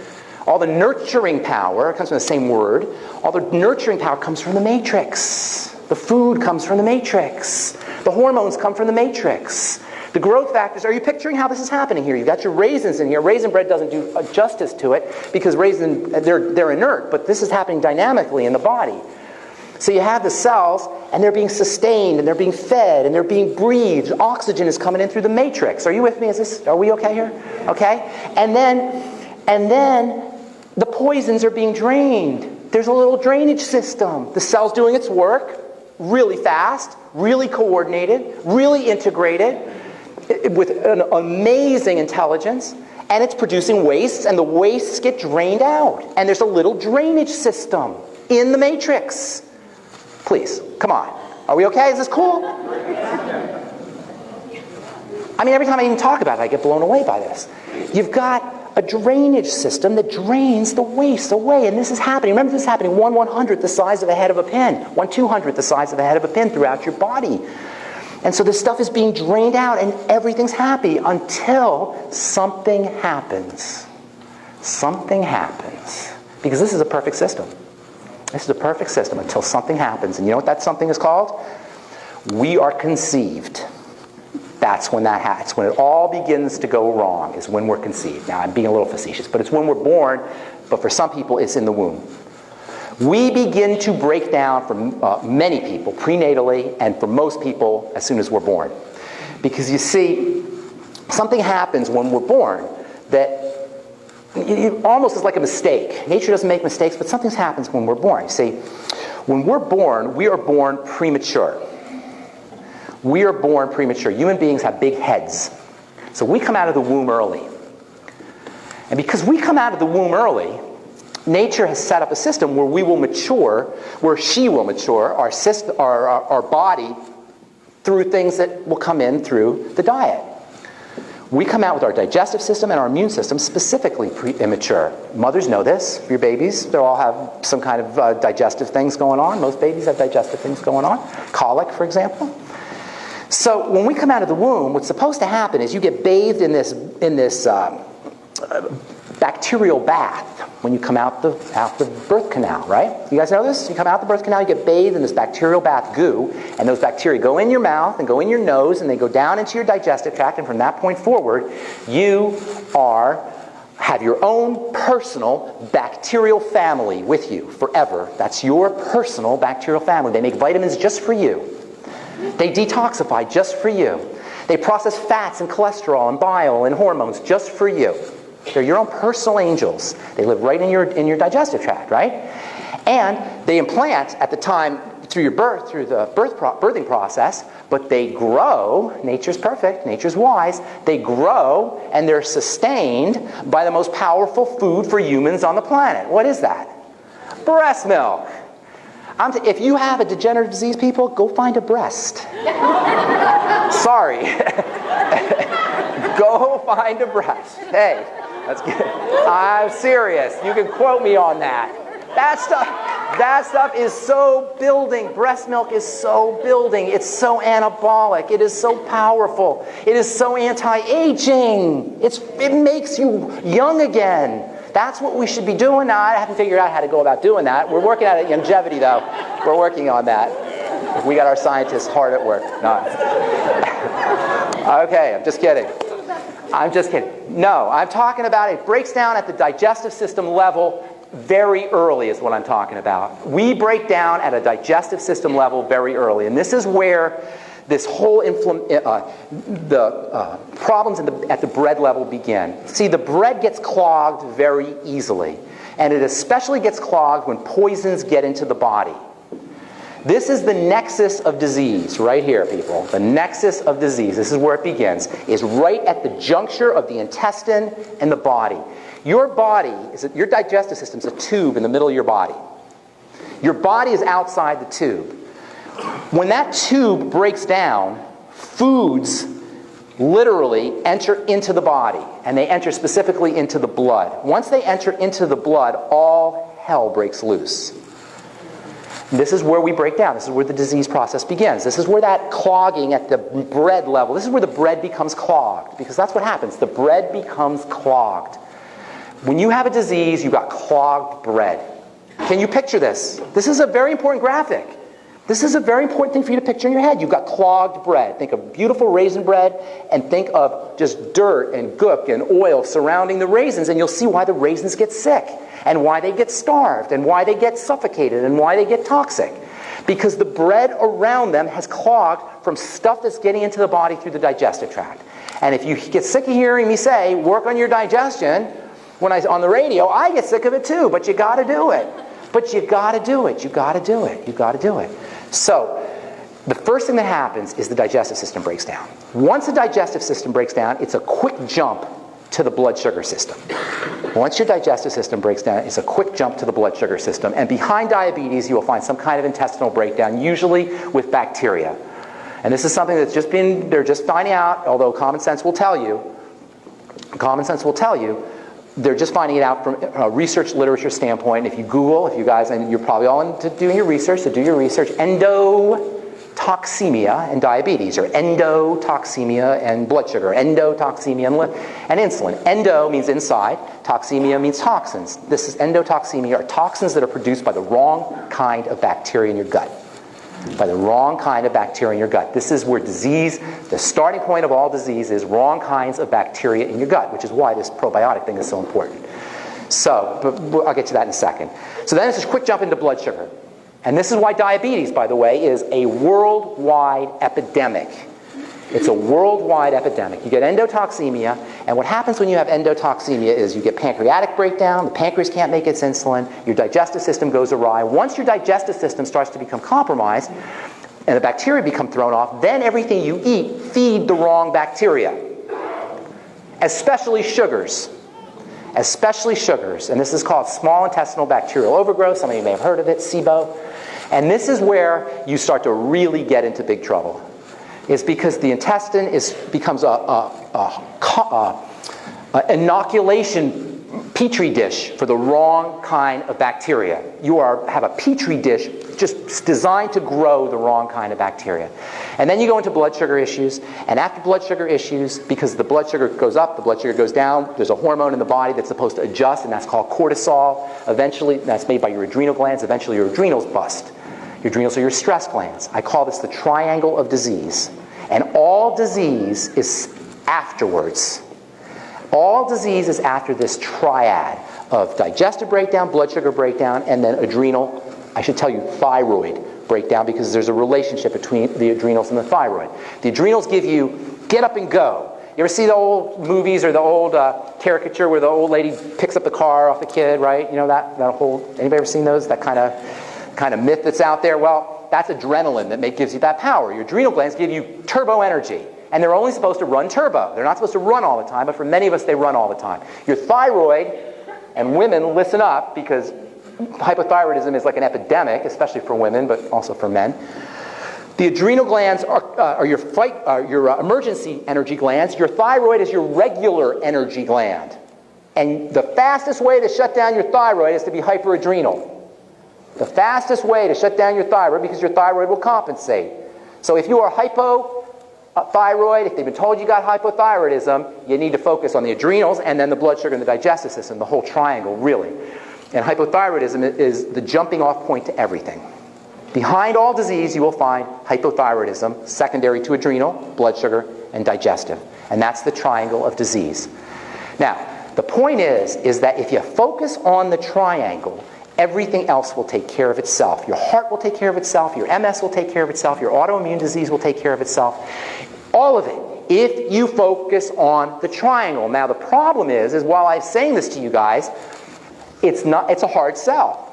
All the nurturing power, it comes from the same word, all the nurturing power comes from the matrix. The food comes from the matrix. The hormones come from the matrix. The growth factors, are you picturing how this is happening here? You've got your raisins in here. Raisin bread doesn't do justice to it because they're inert, but this is happening dynamically in the body. So you have the cells, and they're being sustained, and they're being fed, and they're being breathed. Oxygen is coming in through the matrix. Are you with me? Are we okay here? Okay? And then the poisons are being drained. There's a little drainage system. The cell's doing its work really fast, really coordinated, really integrated, with an amazing intelligence, and it's producing wastes, and the wastes get drained out. And there's a little drainage system in the matrix. Please, come on. Are we okay? Is this cool? I mean, every time I even talk about it, I get blown away by this. You've got a drainage system that drains the waste away, and this is happening. Remember, this is happening 1/100th the size of the head of a pin, 1/200th the size of the head of a pin throughout your body. And so this stuff is being drained out, and everything's happy until something happens. Something happens. Because this is a perfect system. This is a perfect system until something happens. And you know what that something is called? We are conceived. That's when that happens. When it all begins to go wrong is when we're conceived. Now, I'm being a little facetious, but it's when we're born, but for some people, it's in the womb. We begin to break down for many people prenatally, and for most people as soon as we're born. Because you see, something happens when we're born that it almost is like a mistake. Nature doesn't make mistakes, but something happens when we're born. You see, when we're born, we are born premature. We are born premature. Human beings have big heads. So we come out of the womb early. And because we come out of the womb early, nature has set up a system where we will mature, where she will mature, our body, through things that will come in through the diet. We come out with our digestive system and our immune system specifically immature. Mothers know this. Your babies, they all have some kind of digestive things going on. Most babies have digestive things going on. Colic, for example. So when we come out of the womb, what's supposed to happen is you get bathed in this bacterial bath when you come out the birth canal, right? You guys know this? You come out the birth canal, you get bathed in this bacterial bath goo, and those bacteria go in your mouth and go in your nose, and they go down into your digestive tract, and from that point forward, you have your own personal bacterial family with you forever. That's your personal bacterial family. They make vitamins just for you. They detoxify just for you. They process fats and cholesterol and bile and hormones just for you. They're your own personal angels. They live right in your digestive tract, right? And they implant at the time through your birth, through the birthing process, but they grow. Nature's perfect, nature's wise. They grow and they're sustained by the most powerful food for humans on the planet. What is that? Breast milk. If you have a degenerative disease, people, go find a breast. Sorry. Go find a breast. Hey, that's good. I'm serious. You can quote me on that. That stuff is so building. Breast milk is so building. It's so anabolic. It is so powerful. It is so anti-aging. It makes you young again. That's what we should be doing now. I haven't figured out how to go about doing that. We're working at longevity, though. We're working on that. We got our scientists hard at work. No. Okay, I'm just kidding. I'm just kidding. No, I'm talking about it breaks down at the digestive system level very early is what I'm talking about. We break down at a digestive system level very early. And this is where this whole problems at the bread level begin. See, the bread gets clogged very easily. And it especially gets clogged when poisons get into the body. This is the nexus of disease right here, people. The nexus of disease, this is where it begins, is right at the juncture of the intestine and the body. Your body, your digestive system is a tube in the middle of your body. Your body is outside the tube. When that tube breaks down, foods literally enter into the body, and they enter specifically into the blood. Once they enter into the blood, all hell breaks loose. This is where we break down. This is where the disease process begins. This is where that clogging at the bread level, this is where the bread becomes clogged, because that's what happens. The bread becomes clogged. When you have a disease, you've got clogged bread. Can you picture this? This is a very important graphic. This is a very important thing for you to picture in your head. You've got clogged bread. Think of beautiful raisin bread and think of just dirt and gook and oil surrounding the raisins, and you'll see why the raisins get sick and why they get starved and why they get suffocated and why they get toxic. Because the bread around them has clogged from stuff that's getting into the body through the digestive tract. And if you get sick of hearing me say, work on your digestion, when on the radio, I get sick of it too, but you got to do it. But you got to do it. You got to do it. You got to do it. So, the first thing that happens is the digestive system breaks down. Once the digestive system breaks down, it's a quick jump to the blood sugar system. Once your digestive system breaks down, it's a quick jump to the blood sugar system. And behind diabetes, you will find some kind of intestinal breakdown, usually with bacteria. And this is something that's they're just finding out, although common sense will tell you, they're just finding it out from a research literature standpoint. If you Google, if you guys, and you're probably all into doing your research, so do your research, endotoxemia and diabetes, or endotoxemia and blood sugar, endotoxemia and insulin. Endo means inside, toxemia means toxins. This is endotoxemia, are toxins that are produced by the wrong kind of bacteria in your gut. By the wrong kind of bacteria in your gut. This is where disease, the starting point of all disease is wrong kinds of bacteria in your gut, which is why this probiotic thing is so important. So, but I'll get to that in a second. So then it's this quick jump into blood sugar. And this is why diabetes, by the way, is a worldwide epidemic. It's a worldwide epidemic. You get endotoxemia, and what happens when you have endotoxemia is you get pancreatic breakdown, the pancreas can't make its insulin, your digestive system goes awry. Once your digestive system starts to become compromised, and the bacteria become thrown off, then everything you eat feed the wrong bacteria. Especially sugars. Especially sugars. And this is called small intestinal bacterial overgrowth. Some of you may have heard of it, SIBO. And this is where you start to really get into big trouble. Is because the intestine becomes a inoculation petri dish for the wrong kind of bacteria. You have a petri dish just designed to grow the wrong kind of bacteria. And then you go into blood sugar issues, and after blood sugar issues, because the blood sugar goes up, the blood sugar goes down, there's a hormone in the body that's supposed to adjust, and that's called cortisol. Eventually, that's made by your adrenal glands. Eventually, your adrenals bust. Your adrenals are your stress glands. I call this the triangle of disease. And all disease is afterwards. All disease is after this triad of digestive breakdown, blood sugar breakdown, and then adrenal, I should tell you, thyroid breakdown, because there's a relationship between the adrenals and the thyroid. The adrenals give you get up and go. You ever see the old movies or the old caricature where the old lady picks up the car off the kid, right? You know that whole, anybody ever seen those? That kind of myth that's out there? Well, that's adrenaline that gives you that power. Your adrenal glands give you turbo energy. And they're only supposed to run turbo. They're not supposed to run all the time, but for many of us, they run all the time. Your thyroid, and women, listen up, because hypothyroidism is like an epidemic, especially for women, but also for men. The adrenal glands are your emergency energy glands. Your thyroid is your regular energy gland. And the fastest way to shut down your thyroid is to be hyperadrenal. The fastest way to shut down your thyroid, because your thyroid will compensate. So if you are hypothyroid, if they've been told you got hypothyroidism, you need to focus on the adrenals and then the blood sugar and the digestive system, the whole triangle, really. And hypothyroidism is the jumping off point to everything. Behind all disease, you will find hypothyroidism, secondary to adrenal, blood sugar, and digestive. And that's the triangle of disease. Now, the point is that if you focus on the triangle, everything else will take care of itself. Your heart will take care of itself, your MS will take care of itself, your autoimmune disease will take care of itself. All of it, if you focus on the triangle. Now, the problem is while I'm saying this to you guys, it's a hard sell.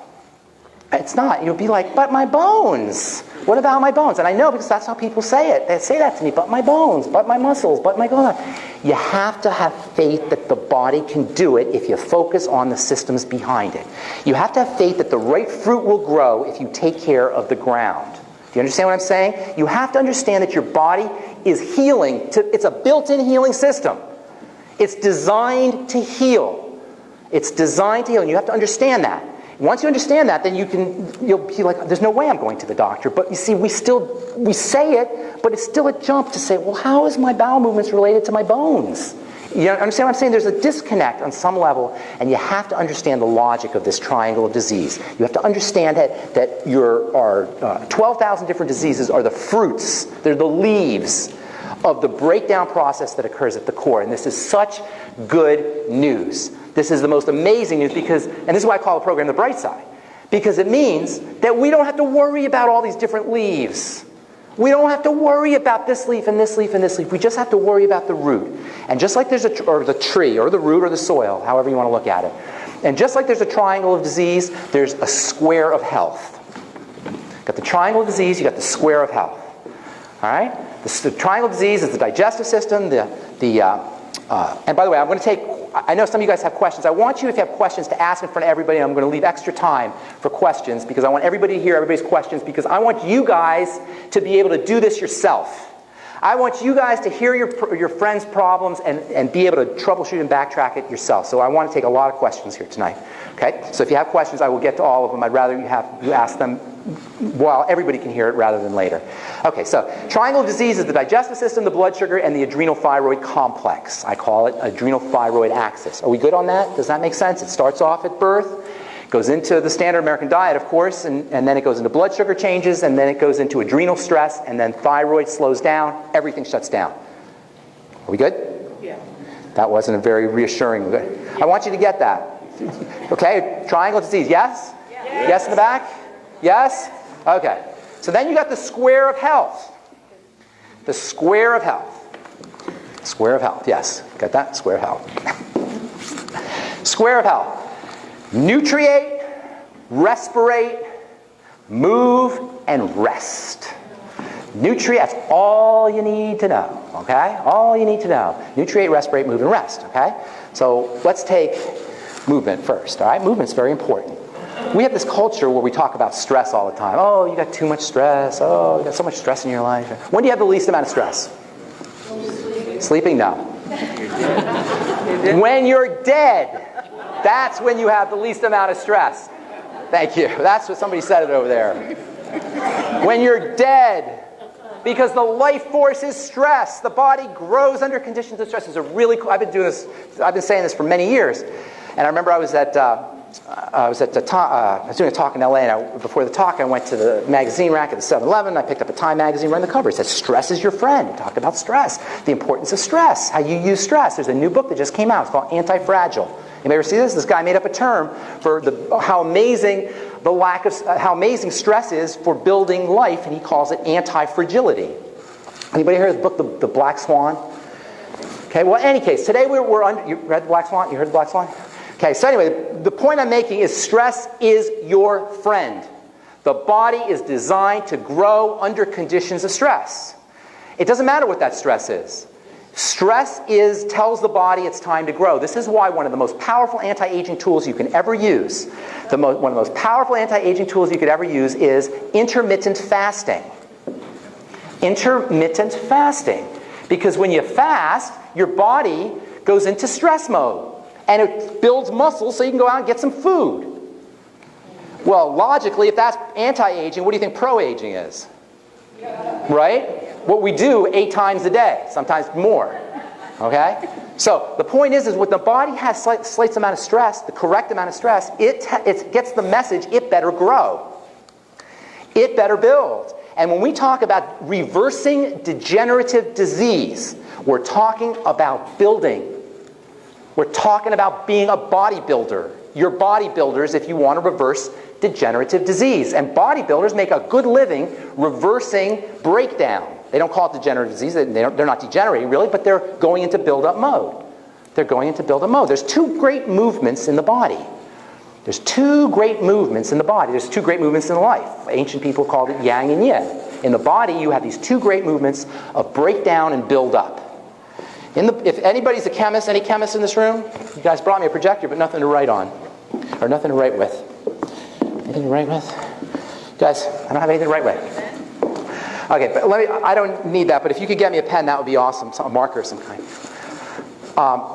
It's not. You'll be like, but my bones. What about my bones? And I know, because that's how people say it. They say that to me, but my bones, but my muscles, but my God. You have to have faith that the body can do it if you focus on the systems behind it. You have to have faith that the right fruit will grow if you take care of the ground. Do you understand what I'm saying? You have to understand that your body is healing. It's a built-in healing system. It's designed to heal. It's designed to heal, and you have to understand that. Once you understand that, then you'll be like, there's no way I'm going to the doctor. But you see, we say it, but it's still a jump to say, well, how is my bowel movements related to my bones? You understand what I'm saying? There's a disconnect on some level, and you have to understand the logic of this triangle of disease. You have to understand that your 12,000 different diseases are the fruits, they're the leaves of the breakdown process that occurs at the core. And this is such good news. This is the most amazing news because, and this is why I call the program The Bright Side, because it means that we don't have to worry about all these different leaves. We don't have to worry about this leaf and this leaf and this leaf. We just have to worry about the root. And just like there's or the tree or the root or the soil, however you want to look at it. And just like there's a triangle of disease, there's a square of health. Got the triangle of disease, you got the square of health. All right? The triangle of disease is the digestive system, and by the way, I'm going to take, I know some of you guys have questions. I want you, if you have questions, to ask in front of everybody. I'm going to leave extra time for questions because I want everybody to hear everybody's questions because I want you guys to be able to do this yourself. I want you guys to hear your friends' problems and be able to troubleshoot and backtrack it yourself. So I want to take a lot of questions here tonight. Okay? So if you have questions, I will get to all of them. I'd rather you ask them while everybody can hear it rather than later. Okay, so triangle of disease is the digestive system, the blood sugar, and the adrenal thyroid complex. I call it adrenal thyroid axis. Are we good on that? Does that make sense? It starts off at birth, goes into the standard American diet, of course, and then it goes into blood sugar changes, and then it goes into adrenal stress, and then thyroid slows down, everything shuts down. Are we good? Yeah. That wasn't a very reassuring. I want you to get that. Okay, triangle disease, yes? Yes. Yes in the back? Yes? Okay. So then you got the square of health. The square of health. Square of health, yes. Got that? Square of health. Square of health. Nutriate, respirate, move, and rest. Nutriate, that's all you need to know, okay? All you need to know. Nutriate, respirate, move, and rest, okay? So let's take movement first, all right? Movement's very important. We have this culture where we talk about stress all the time. Oh, you got too much stress. Oh, you got so much stress in your life. When do you have the least amount of stress? Sleeping? No. When you're dead, that's when you have the least amount of stress. Thank you. That's what somebody said it over there. When you're dead, because the life force is stress. The body grows under conditions of stress. It's a really cool, I've been saying this for many years. And I remember I was doing a talk in LA, and before the talk, I went to the magazine rack at the 7-Eleven. I picked up a Time magazine, read the cover. It said, "Stress is your friend." It talked about stress, the importance of stress, how you use stress. There's a new book that just came out. It's called Anti-Fragile. Anybody ever see this? This guy made up a term for how amazing stress is for building life, and he calls it anti-fragility. Anybody heard of the book, The Black Swan? Okay, well, in any case, today we're on. You read The Black Swan? You heard The Black Swan? Okay, so anyway, the point I'm making is stress is your friend. The body is designed to grow under conditions of stress. It doesn't matter what that stress is. Stress tells the body it's time to grow. This is why one of the most powerful anti-aging tools you can ever use, one of the most powerful anti-aging tools you could ever use is intermittent fasting. Intermittent fasting. Because when you fast, your body goes into stress mode. And it builds muscle so you can go out and get some food. Well, logically, if that's anti-aging, what do you think pro-aging is? Right? What we do 8 times a day, sometimes more. Okay? So the point is when the body has slight amount of stress, the correct amount of stress, it gets the message, it better grow. It better build. And when we talk about reversing degenerative disease, we're talking about building. We're talking about being a bodybuilder. You're bodybuilders if you want to reverse degenerative disease. And bodybuilders make a good living reversing breakdown. They don't call it degenerative disease. They're not degenerating, really, but they're going into build-up mode. They're going into build-up mode. There's 2 great movements in the body. There's 2 great movements in the body. There's 2 great movements in life. Ancient people called it yang and yin. In the body, you have these 2 great movements of breakdown and build-up. If anybody's a chemist, any chemists in this room? You guys brought me a projector, but nothing to write on. Or nothing to write with. Anything to write with? Guys, I don't have anything to write with. Okay, but I don't need that, but if you could get me a pen, that would be awesome. A marker of some kind.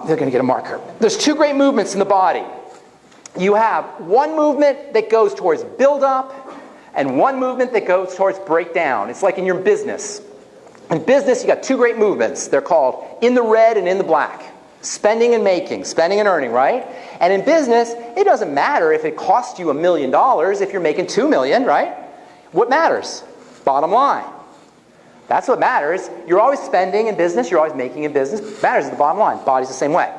They're going to get a marker. There's 2 great movements in the body. You have one movement that goes towards build-up, and one movement that goes towards breakdown. It's like in your business. In business, you got 2 great movements. They're called in the red and in the black. Spending and making, spending and earning, right? And in business, it doesn't matter if it costs you $1 million if you're making $2 million, right? What matters? Bottom line. That's what matters. You're always spending in business, you're always making in business. What matters is the bottom line. Body's the same way.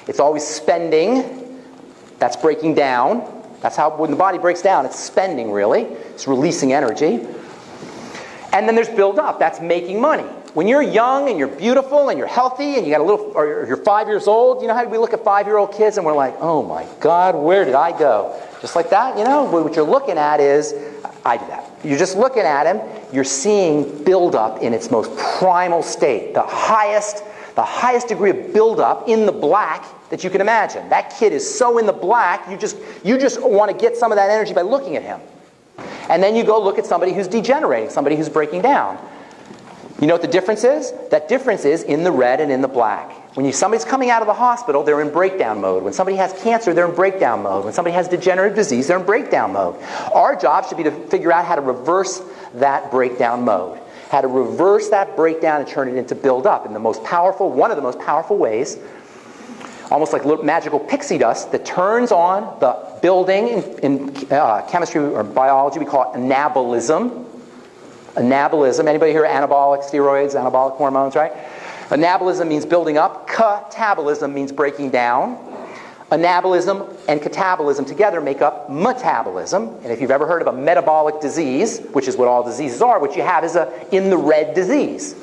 It's always spending. That's breaking down. That's how, when the body breaks down, it's spending, really. It's releasing energy. And then there's build up. That's making money. When you're young and you're beautiful and you're healthy and you got a little, or you're 5 years old, you know how we look at 5-year-old kids and we're like, oh my God, where did I go? Just like that, you know? What you're looking at is, I do that. You're just looking at him, you're seeing build up in its most primal state. The highest degree of build up in the black that you can imagine. That kid is so in the black, you just want to get some of that energy by looking at him. And then you go look at somebody who's degenerating, somebody who's breaking down. You know what the difference is? That difference is in the red and in the black. When somebody's coming out of the hospital, they're in breakdown mode. When somebody has cancer, they're in breakdown mode. When somebody has degenerative disease, they're in breakdown mode. Our job should be to figure out how to reverse that breakdown mode. How to reverse that breakdown and turn it into build up. And one of the most powerful ways, almost like little magical pixie dust that turns on the building in chemistry or biology, we call it anabolism. Anabolism. Anybody hear anabolic steroids, anabolic hormones, right? Anabolism means building up. Catabolism means breaking down. Anabolism and catabolism together make up metabolism. And if you've ever heard of a metabolic disease, which is what all diseases are, what you have is a in the red disease.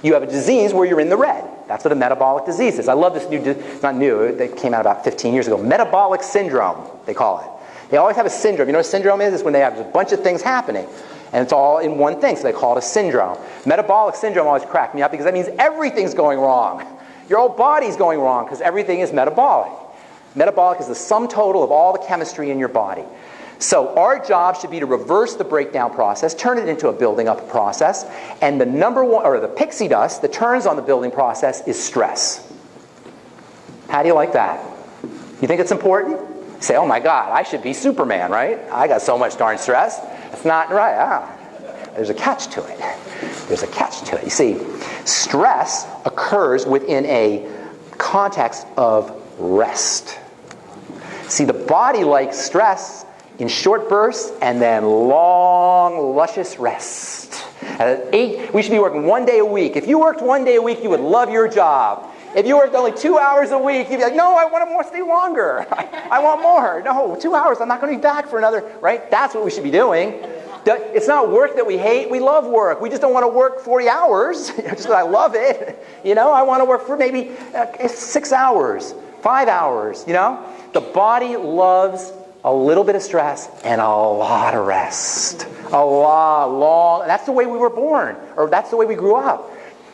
You have a disease where you're in the red. That's what a metabolic disease is. I love this it's not new, it came out about 15 years ago. Metabolic syndrome, they call it. They always have a syndrome. You know what a syndrome is? It's when they have a bunch of things happening. And it's all in one thing, so they call it a syndrome. Metabolic syndrome always cracked me up because that means everything's going wrong. Your whole body's going wrong because everything is metabolic. Metabolic is the sum total of all the chemistry in your body. So our job should be to reverse the breakdown process, turn it into a building up process, and the number one, or the pixie dust that turns on the building process is stress. How do you like that? You think it's important? You say, oh my God, I should be Superman, right? I got so much darn stress. It's not right. There's a catch to it. There's a catch to it. You see, stress occurs within a context of rest. See, the body likes stress in short bursts and then long, luscious rest. We should be working 1 day a week. If you worked 1 day a week, you would love your job. If you worked only 2 hours a week, you'd be like, no, I want to stay longer. I want more. No, 2 hours, I'm not going to be back for another, right? That's what we should be doing. It's not work that we hate. We love work. We just don't want to work 40 hours. Just because I love it. I want to work for maybe 6 hours, 5 hours, The body loves a little bit of stress and a lot of rest. A lot, long. That's the way we were born, or that's the way we grew up.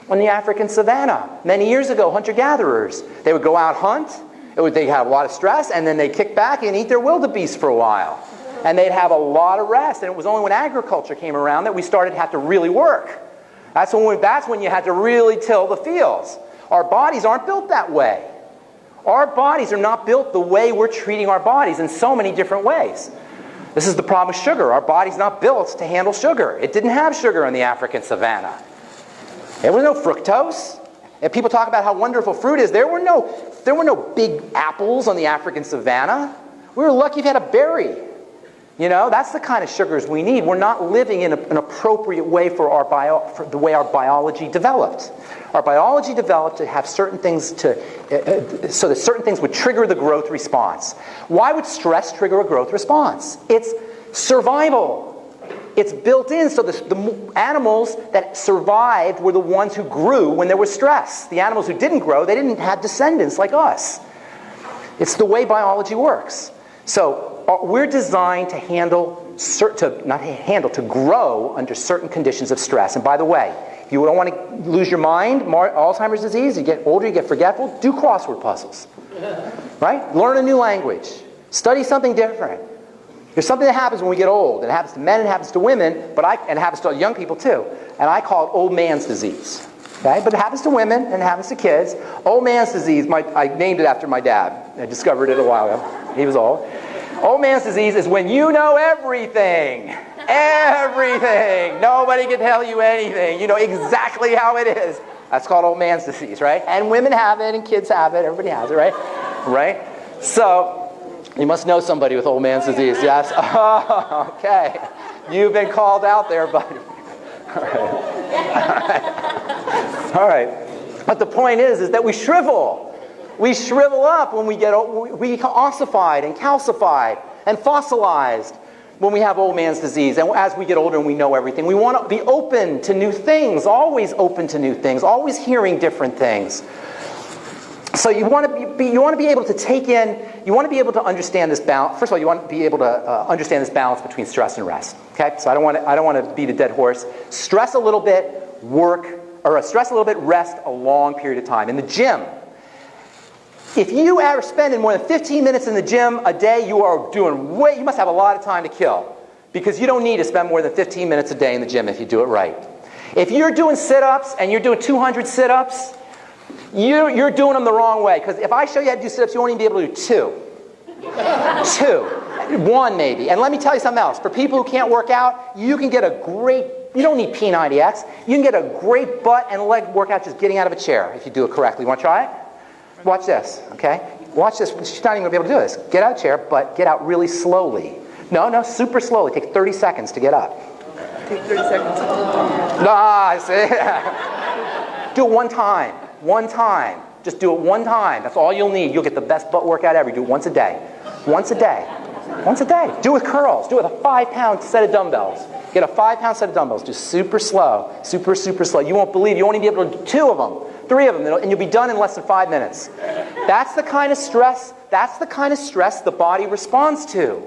On the African savannah, many years ago, hunter-gatherers, they would go out hunt. They'd have a lot of stress, and then they'd kick back and eat their wildebeest for a while. And they'd have a lot of rest. And it was only when agriculture came around that we started to have to really work. That's when you had to really till the fields. Our bodies aren't built that way. Our bodies are not built the way we're treating our bodies in so many different ways. This is the problem with sugar. Our body's not built to handle sugar. It didn't have sugar in the African savannah. There was no fructose. And people talk about how wonderful fruit is. There were no big apples on the African savannah. We were lucky if you had a berry. That's the kind of sugars we need. We're not living in an appropriate way for the way our biology developed. Our biology developed to have certain things so that certain things would trigger the growth response. Why would stress trigger a growth response? It's survival. It's built in, so the animals that survived were the ones who grew when there was stress. The animals who didn't grow, they didn't have descendants like us. It's the way biology works. So we're designed to grow under certain conditions of stress. And by the way, if you don't want to lose your mind, Alzheimer's disease, you get older, you get forgetful, do crossword puzzles. Right? Learn a new language. Study something different. There's something that happens when we get old. And it happens to men, and it happens to women, and it happens to young people too. And I call it old man's disease. Okay? But it happens to women, and it happens to kids. Old man's disease, I named it after my dad. I discovered it a while ago. He was old. Old man's disease is when you know everything. Everything. Nobody can tell you anything. You know exactly how it is. That's called old man's disease, right? And women have it, and kids have it. Everybody has it, right? Right? So, you must know somebody with old man's disease, yes? Oh, okay. You've been called out there, buddy. All right. But the point is that we shrivel. We shrivel up when we ossified and calcified and fossilized when we have old man's disease. And as we get older and we know everything, we want to be open to new things, always open to new things, always hearing different things. So you want to be able to take in, you want to be able to understand this balance. First of all, you want to be able to understand this balance between stress and rest. Okay, so I don't want to beat a dead horse. Stress a little bit, stress a little bit, rest a long period of time. In the gym, if you are spending more than 15 minutes in the gym a day, you must have a lot of time to kill, because you don't need to spend more than 15 minutes a day in the gym if you do it right. If you're doing sit-ups and you're doing 200 sit-ups, you're doing them the wrong way. Because if I show you how to do sit-ups, you won't even be able to do 2. 1 maybe. And let me tell you something else. For people who can't work out, you can get you don't need P90X. You can get a great butt and leg workout just getting out of a chair if you do it correctly. You want to try it? Watch this, okay? Watch this. She's not even going to be able to do this. Get out of the chair, but get out really slowly. No, super slowly. Take 30 seconds to get up. Take 30 seconds. I see. Do it one time. One time. Just do it one time. That's all you'll need. You'll get the best butt workout ever. Do it once a day. Once a day. Once a day. Do it with curls. Do it with a 5-pound set of dumbbells. Get a 5-pound set of dumbbells. Just super slow. Super, super slow. You won't believe you won't even be able to do 2 of them. 3 of them. And you'll be done in less than 5 minutes. That's the kind of stress. That's the kind of stress the body responds to.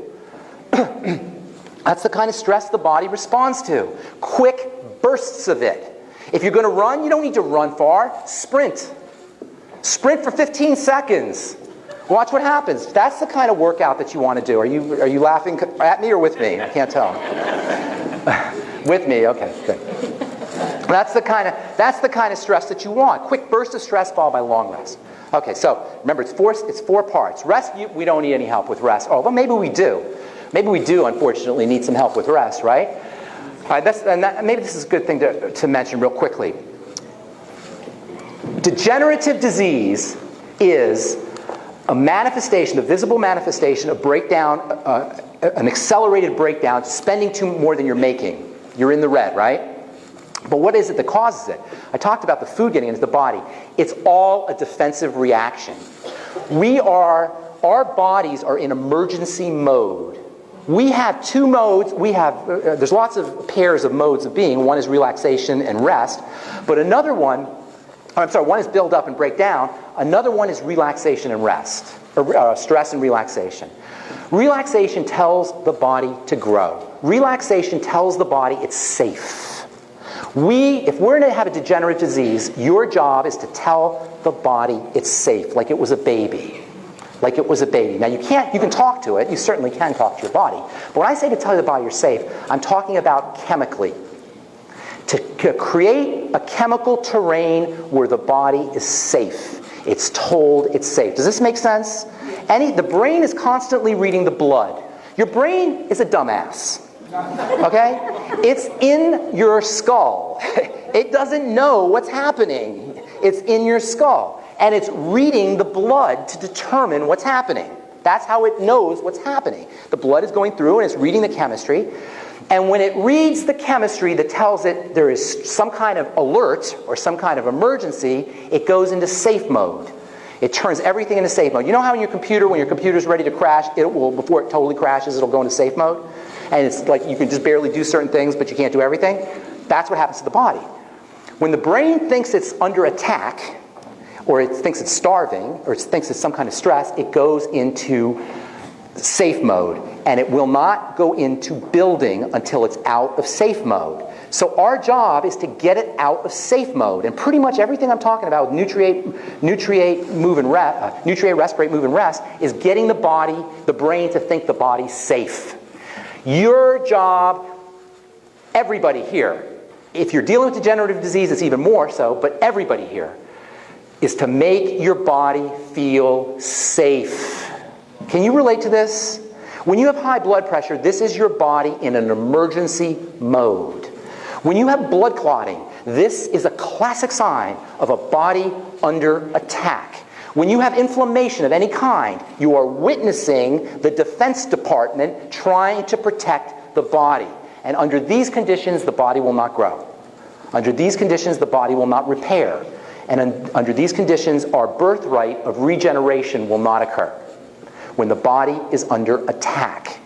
That's the kind of stress the body responds to. Quick bursts of it. If you're going to run, you don't need to run far. Sprint. Sprint for 15 seconds. Watch what happens. That's the kind of workout that you want to do. Are you laughing at me or with me? I can't tell. With me, okay, good. That's the kind of stress that you want. Quick burst of stress followed by long rest. Okay, so remember, it's 4 parts. Rest, we don't need any help with rest. Oh, well, maybe we do. Maybe we do, unfortunately, need some help with rest, right? Maybe this is a good thing to mention real quickly. Degenerative disease is a manifestation, a visible manifestation of breakdown, an accelerated breakdown, spending more than you're making. You're in the red, right? But what is it that causes it? I talked about the food getting into the body. It's all a defensive reaction. Our bodies are in emergency mode. we have two modes. There's lots of pairs of modes of being. One is relaxation and rest, but another one, one is build up and break down. Another one is relaxation and rest, or stress and relaxation. Relaxation tells the body to grow. Relaxation tells the body it's safe. If we're going to have a degenerative disease, your job is to tell the body it's safe, like it was a baby. Like it was a baby. Now you can talk to it, you certainly can talk to your body. But when I say to tell the body you're safe, I'm talking about chemically. To create a chemical terrain where the body is safe. It's told it's safe. Does this make sense? The brain is constantly reading the blood. Your brain is a dumbass. Okay? It's in your skull. It doesn't know what's happening. It's in your skull. And it's reading the blood to determine what's happening. That's how it knows what's happening. The blood is going through and it's reading the chemistry. And when it reads the chemistry that tells it there is some kind of alert or some kind of emergency, it goes into safe mode. It turns everything into safe mode. You know how in your computer, when your computer's ready to crash, before it totally crashes, it'll go into safe mode? And it's like you can just barely do certain things, but you can't do everything? That's what happens to the body. When the brain thinks it's under attack, or it thinks it's starving, or it thinks it's some kind of stress, it goes into safe mode. And it will not go into building until it's out of safe mode. So our job is to get it out of safe mode. And pretty much everything I'm talking about with nutrient, respirate, move, and rest is getting the brain to think the body's safe. Your job, everybody here, if you're dealing with degenerative disease, it's even more so, but everybody here, is to make your body feel safe. Can you relate to this? When you have high blood pressure, this is your body in an emergency mode. When you have blood clotting, this is a classic sign of a body under attack. When you have inflammation of any kind, you are witnessing the Defense Department trying to protect the body. And under these conditions, the body will not grow. Under these conditions, the body will not repair. And under these conditions, our birthright of regeneration will not occur. When the body is under attack.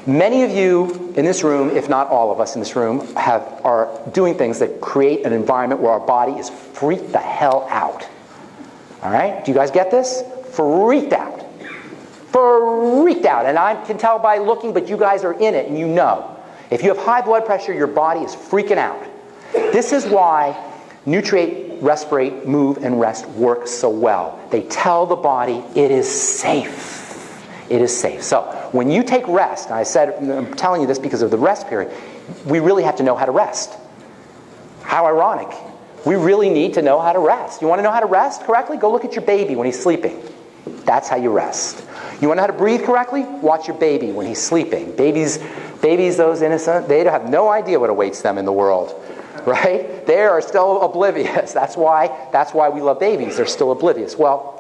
Many of you in this room, if not all of us in this room, are doing things that create an environment where our body is freaked the hell out. All right? Do you guys get this? Freaked out. Freaked out. And I can tell by looking, but you guys are in it and you know. If you have high blood pressure, your body is freaking out. This is why nutrient, respirate, move, and rest work so well. They tell the body it is safe. It is safe. So when you take rest, and I'm telling you this because of the rest period, we really have to know how to rest. How ironic. We really need to know how to rest. You want to know how to rest correctly? Go look at your baby when he's sleeping. That's how you rest. You want to know how to breathe correctly? Watch your baby when he's sleeping. Babies, those innocent, they have no idea what awaits them in the world. Right? They are still oblivious. That's why we love babies. They're still oblivious. Well,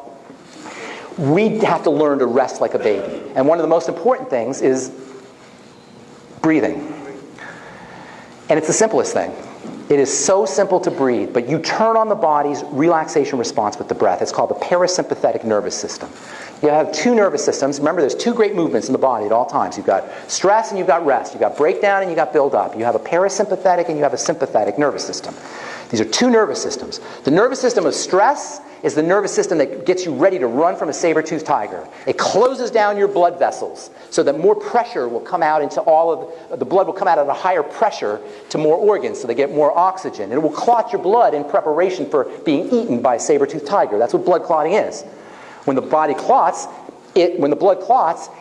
we have to learn to rest like a baby. And one of the most important things is breathing. And it's the simplest thing. It is so simple to breathe, but you turn on the body's relaxation response with the breath. It's called the parasympathetic nervous system. You have two nervous systems. Remember, there's two great movements in the body at all times. You've got stress and you've got rest. You've got breakdown and you've got build up. You have a parasympathetic and you have a sympathetic nervous system. These are two nervous systems. The nervous system of stress is the nervous system that gets you ready to run from a saber-toothed tiger. It closes down your blood vessels so that more pressure will come out into the blood will come out at a higher pressure to more organs so they get more oxygen. And it will clot your blood in preparation for being eaten by a saber-toothed tiger. That's what blood clotting is. When the blood clots,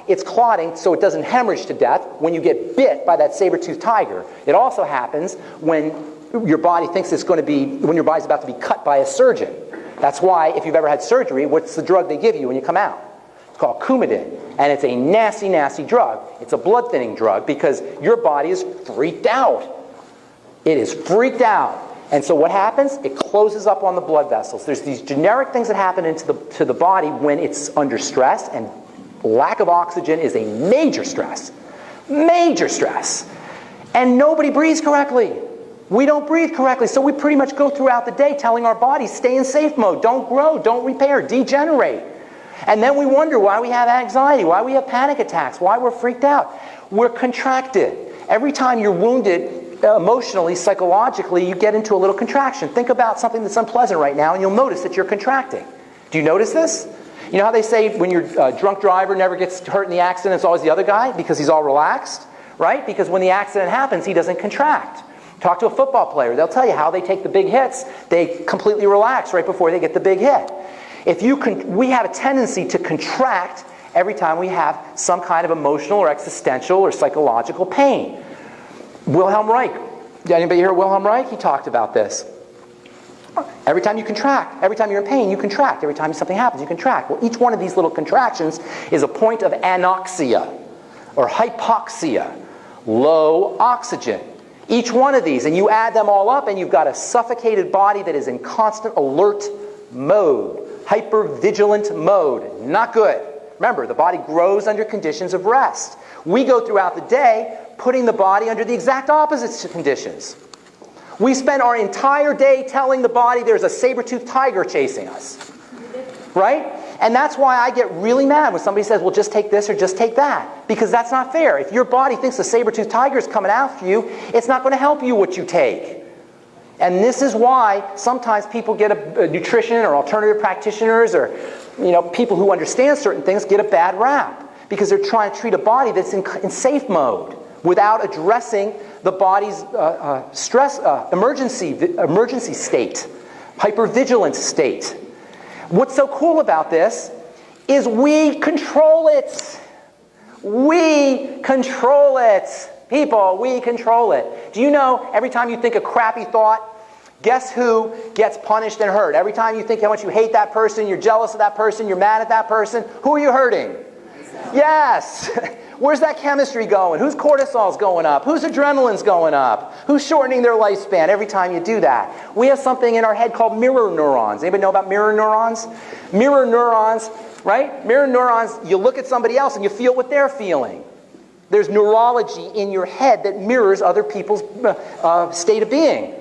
it's clotting so it doesn't hemorrhage to death when you get bit by that saber-toothed tiger. It also happens when your body thinks when your body's about to be cut by a surgeon. That's why, if you've ever had surgery, what's the drug they give you when you come out? It's called Coumadin. And it's a nasty, nasty drug. It's a blood-thinning drug because your body is freaked out. It is freaked out. And so what happens? It closes up on the blood vessels. There's these generic things that happen to the body when it's under stress, and lack of oxygen is a major stress. Major stress. And nobody breathes correctly. We don't breathe correctly, so we pretty much go throughout the day telling our bodies, stay in safe mode, don't grow, don't repair, degenerate. And then we wonder why we have anxiety, why we have panic attacks, why we're freaked out. We're contracted. Every time you're wounded emotionally, psychologically, you get into a little contraction. Think about something that's unpleasant right now, and you'll notice that you're contracting. Do you notice this? You know how they say when your drunk driver never gets hurt in the accident, it's always the other guy because he's all relaxed, right? Because when the accident happens, he doesn't contract. Talk to a football player. They'll tell you how they take the big hits. They completely relax right before they get the big hit. We have a tendency to contract every time we have some kind of emotional or existential or psychological pain. Wilhelm Reich. Did anybody hear Wilhelm Reich? He talked about this. Every time you contract, every time you're in pain, you contract. Every time something happens, you contract. Well, each one of these little contractions is a point of anoxia or hypoxia, low oxygen. Each one of these, and you add them all up, and you've got a suffocated body that is in constant alert mode, hypervigilant mode. Not good. Remember, the body grows under conditions of rest. We go throughout the day putting the body under the exact opposite conditions. We spend our entire day telling the body there's a saber-toothed tiger chasing us. Right? And that's why I get really mad when somebody says, well, just take this or just take that. Because that's not fair. If your body thinks a saber-toothed tiger is coming after you, it's not going to help you what you take. And this is why sometimes people get a nutrition or alternative practitioners or people who understand certain things get a bad rap. Because they're trying to treat a body that's in safe mode without addressing the body's emergency state, hypervigilant state. What's so cool about this is we control it. We control it. People, we control it. Do you know every time you think a crappy thought, guess who gets punished and hurt? Every time you think how much you hate that person, you're jealous of that person, you're mad at that person, who are you hurting? Yes. Where's that chemistry going? Whose cortisol's going up? Whose adrenaline's going up? Who's shortening their lifespan every time you do that? We have something in our head called mirror neurons. Anybody know about mirror neurons? Mirror neurons, right? Mirror neurons, you look at somebody else and you feel what they're feeling. There's neurology in your head that mirrors other people's state of being.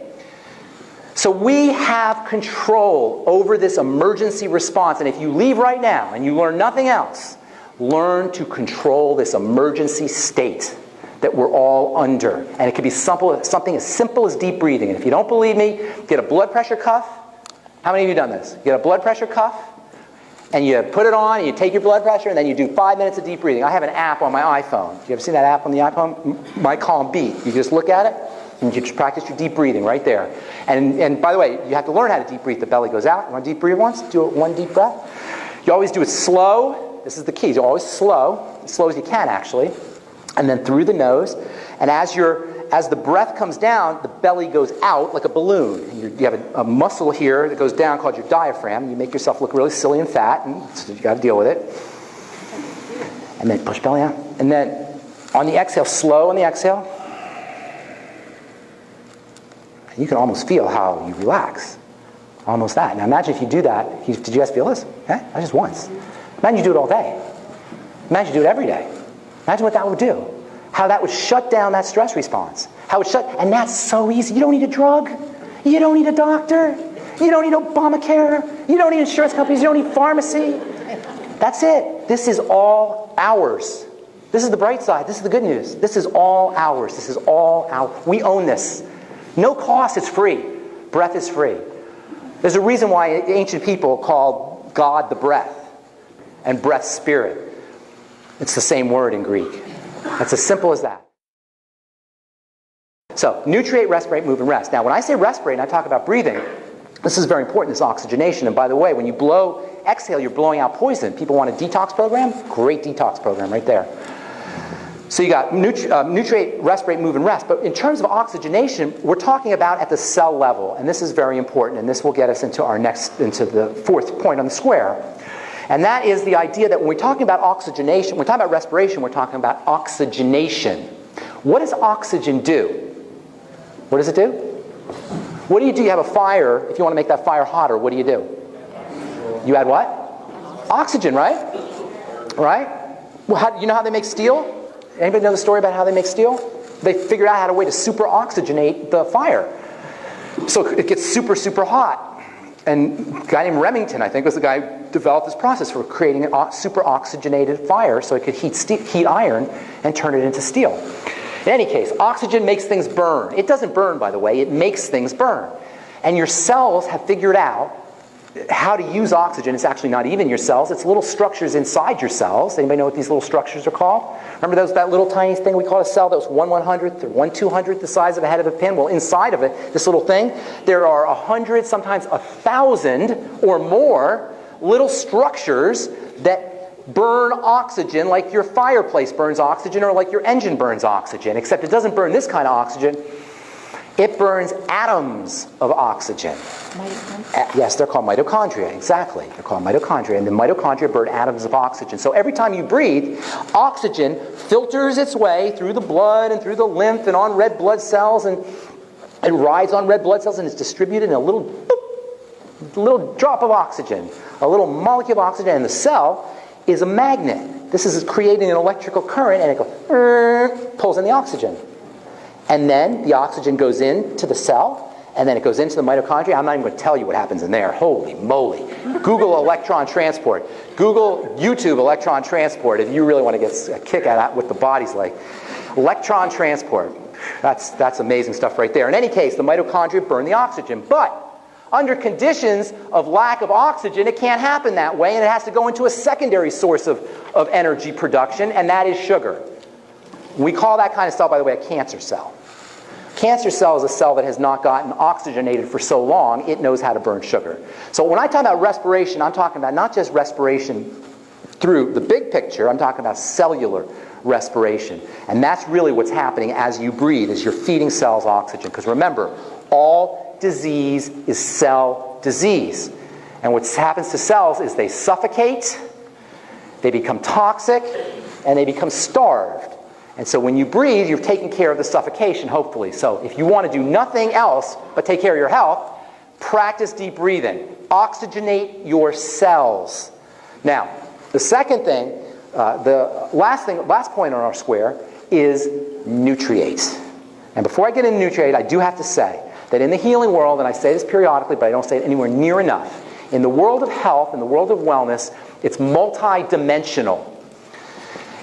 So we have control over this emergency response. And if you leave right now and you learn nothing else, learn to control this emergency state that we're all under. And it could be something as simple as deep breathing. And if you don't believe me, get a blood pressure cuff. How many of you have done this? Get a blood pressure cuff, and you put it on, and you take your blood pressure, and then you do 5 minutes of deep breathing. I have an app on my iPhone. You ever seen that app on the iPhone? My Calm Beat. You just look at it, and you just practice your deep breathing right there. And by the way, you have to learn how to deep breathe. The belly goes out. You want to deep breathe once? Do it one deep breath. You always do it slow. This is the key. You're always slow, as slow as you can actually, and then through the nose. And as the breath comes down, the belly goes out like a balloon. You have a muscle here that goes down called your diaphragm. You make yourself look really silly and fat, and so you got to deal with it. And then push belly out. And then on the exhale, slow on the exhale. And you can almost feel how you relax. Almost that. Now imagine if you do that. Did you guys feel this? Okay? Not just once. Imagine you do it all day. Imagine you do it every day. Imagine what that would do. How that would shut down that stress response. And that's so easy. You don't need a drug. You don't need a doctor. You don't need Obamacare. You don't need insurance companies. You don't need pharmacy. That's it. This is all ours. This is the bright side. This is the good news. This is all ours. This is all ours. We own this. No cost. It's free. Breath is free. There's a reason why ancient people called God the breath. And breath, spirit. It's the same word in Greek. It's as simple as that. So, nutriate, respirate, move, and rest. Now, when I say respirate and I talk about breathing, this is very important, this oxygenation. And by the way, when you exhale, you're blowing out poison. People want a detox program? Great detox program right there. So you got nutriate, respirate, move, and rest. But in terms of oxygenation, we're talking about at the cell level. And this is very important. And this will get us into the fourth point on the square. And that is the idea that when we're talking about oxygenation, when we're talking about respiration, we're talking about oxygenation. What does oxygen do? What does it do? What do? You have a fire. If you want to make that fire hotter, what do? You add what? Oxygen, right? Right? Well, you know how they make steel? Anybody know the story about how they make steel? They figured out a way to super oxygenate the fire. So it gets super, super hot. And a guy named Remington, I think, was the guy developed this process for creating a super oxygenated fire so it could heat iron and turn it into steel. In any case, oxygen makes things burn. It doesn't burn, by the way. It makes things burn. And your cells have figured out how to use oxygen. It's actually not even your cells. It's little structures inside your cells. Anybody know what these little structures are called? Remember that little tiny thing we call a cell that was 1/100th or 1/200th the size of a head of a pin? Well, inside of it, this little thing, there are 100, sometimes 1,000 or more little structures that burn oxygen like your fireplace burns oxygen or like your engine burns oxygen, except it doesn't burn this kind of oxygen. It burns atoms of oxygen. Yes, they're called mitochondria, exactly. They're called mitochondria, and the mitochondria burn atoms of oxygen. So every time you breathe, oxygen filters its way through the blood and through the lymph and on red blood cells, and it rides on red blood cells and is distributed in a little boop, little drop of oxygen, a little molecule of oxygen, and the cell is a magnet. This is creating an electrical current, and it goes, pulls in the oxygen. And then the oxygen goes into the cell, and then it goes into the mitochondria. I'm not even going to tell you what happens in there. Holy moly. Google electron transport. Google YouTube electron transport if you really want to get a kick out of what the body's like. Electron transport. That's amazing stuff right there. In any case, the mitochondria burn the oxygen. But under conditions of lack of oxygen, it can't happen that way, and it has to go into a secondary source of energy production, and that is sugar. We call that kind of cell, by the way, a cancer cell. Cancer cell is a cell that has not gotten oxygenated for so long, it knows how to burn sugar. So when I talk about respiration, I'm talking about not just respiration through the big picture, I'm talking about cellular respiration. And that's really what's happening as you breathe, as you're feeding cells oxygen. Because remember, all disease is cell disease. And what happens to cells is they suffocate, they become toxic, and they become starved. And so when you breathe, you're taking care of the suffocation, hopefully. So if you want to do nothing else but take care of your health, practice deep breathing. Oxygenate your cells. Now, the second thing, the last point on our square is nutriate. And before I get into nutriate, I do have to say that in the healing world, and I say this periodically, but I don't say it anywhere near enough, in the world of health, in the world of wellness, it's multi-dimensional.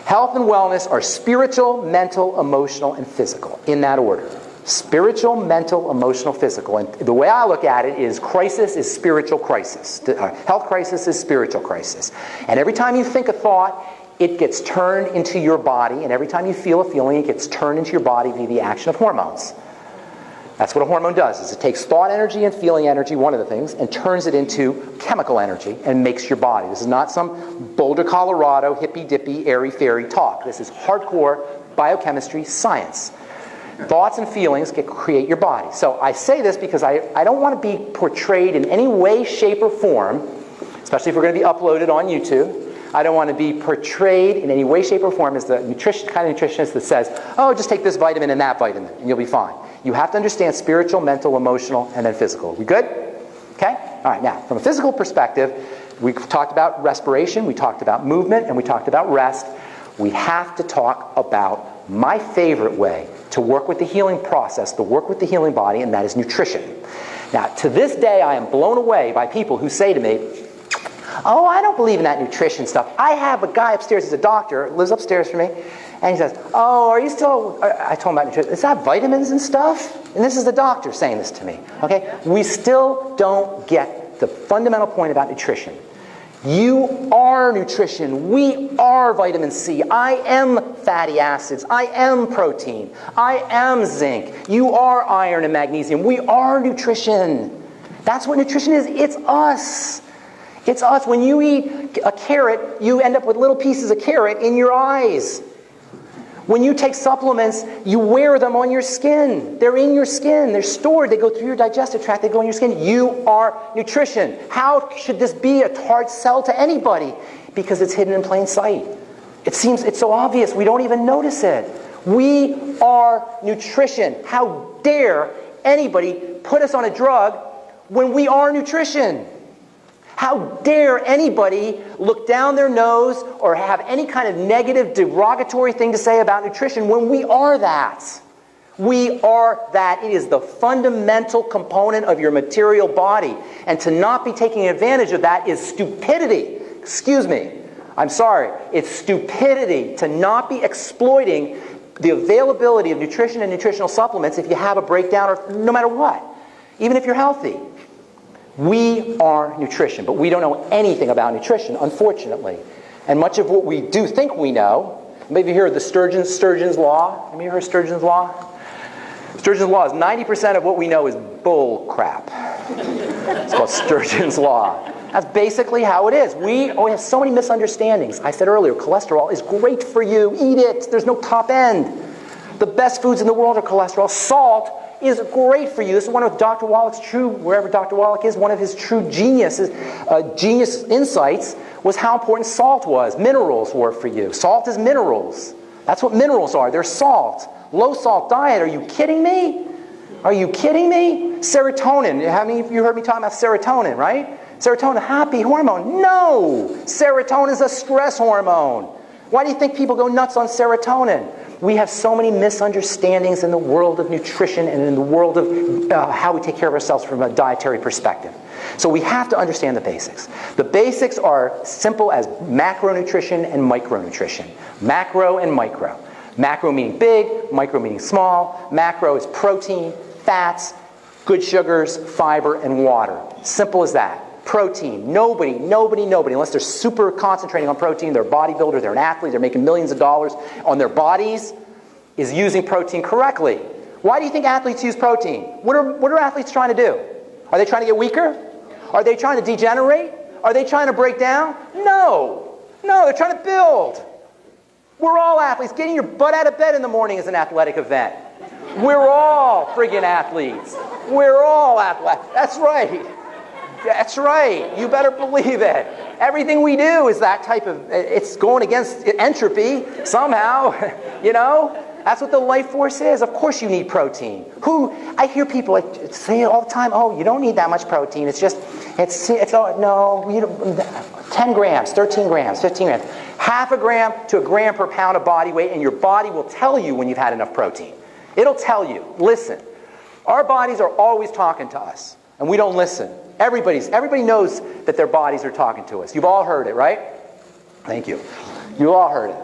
Health and wellness are spiritual, mental, emotional, and physical, in that order. Spiritual, mental, emotional, physical. And the way I look at it is crisis is spiritual crisis. Health crisis is spiritual crisis. And every time you think a thought, it gets turned into your body. And every time you feel a feeling, it gets turned into your body via the action of hormones. That's what a hormone does, is it takes thought energy and feeling energy, one of the things, and turns it into chemical energy and makes your body. This is not some Boulder, Colorado, hippy-dippy, airy-fairy talk. This is hardcore biochemistry science. Thoughts and feelings create your body. So I say this because I don't want to be portrayed in any way, shape, or form, especially if we're going to be uploaded on YouTube. I don't want to be portrayed in any way, shape, or form as the kind of nutritionist that says, oh, just take this vitamin and that vitamin, and you'll be fine. You have to understand spiritual, mental, emotional, and then physical. We good? Okay? All right, now, from a physical perspective, we've talked about respiration, we talked about movement, and we talked about rest. We have to talk about my favorite way to work with the healing process, to work with the healing body, and that is nutrition. Now, to this day, I am blown away by people who say to me, oh, I don't believe in that nutrition stuff. I have a guy upstairs, he's a doctor, lives upstairs from me, and he says, oh, are you still, I told him about nutrition, is that vitamins and stuff? And this is the doctor saying this to me, okay? We still don't get the fundamental point about nutrition. You are nutrition. We are vitamin C. I am fatty acids. I am protein. I am zinc. You are iron and magnesium. We are nutrition. That's what nutrition is. It's us. It's us. When you eat a carrot, you end up with little pieces of carrot in your eyes. When you take supplements, you wear them on your skin. They're in your skin. They're stored. They go through your digestive tract. They go in your skin. You are nutrition. How should this be a hard sell to anybody? Because it's hidden in plain sight. It's so obvious. We don't even notice it. We are nutrition. How dare anybody put us on a drug when we are nutrition? How dare anybody look down their nose or have any kind of negative, derogatory thing to say about nutrition when we are that? We are that. It is the fundamental component of your material body. And to not be taking advantage of that is stupidity. Excuse me. I'm sorry. It's stupidity to not be exploiting the availability of nutrition and nutritional supplements if you have a breakdown or no matter what. Even if you're healthy. We are nutrition, but we don't know anything about nutrition, unfortunately. And much of what we do think we know, maybe you heard the Sturgeon's Law. Have you heard Sturgeon's Law? Sturgeon's Law is 90% of what we know is bull crap. It's called Sturgeon's Law. That's basically how it is. We have so many misunderstandings. I said earlier, cholesterol is great for you. Eat it. There's no top end. The best foods in the world are cholesterol. Salt is great for you. This is one of Dr. Wallach's true, wherever Dr. Wallach is, one of his true genius insights was how important salt was. Minerals were for you. Salt is minerals. That's what minerals are. They're salt. Low salt diet. Are you kidding me? Are you kidding me? Serotonin. How many of you heard me talking about serotonin, right? Serotonin, happy hormone. No! Serotonin is a stress hormone. Why do you think people go nuts on serotonin? We have so many misunderstandings in the world of nutrition and in the world of how we take care of ourselves from a dietary perspective. So we have to understand the basics. The basics are simple as macronutrition and micronutrition. Macro and micro. Macro meaning big, micro meaning small. Macro is protein, fats, good sugars, fiber, and water. Simple as that. Protein. Nobody, unless they're super concentrating on protein, they're a bodybuilder, they're an athlete, they're making millions of dollars on their bodies, is using protein correctly. Why do you think athletes use protein? What are athletes trying to do? Are they trying to get weaker? Are they trying to degenerate? Are they trying to break down? No, they're trying to build. We're all athletes. Getting your butt out of bed in the morning is an athletic event. We're all friggin' athletes. We're all athletes. That's right. That's right. You better believe it. Everything we do is that type of, it's going against entropy somehow, you know? That's what the life force is. Of course you need protein. I hear people say all the time, oh, you don't need that much protein. It's 10 grams, 13 grams, 15 grams. Half a gram to a gram per pound of body weight, and your body will tell you when you've had enough protein. It'll tell you. Listen, our bodies are always talking to us, and we don't listen. Everybody knows that their bodies are talking to us. You've all heard it, right? Thank you. You all heard it.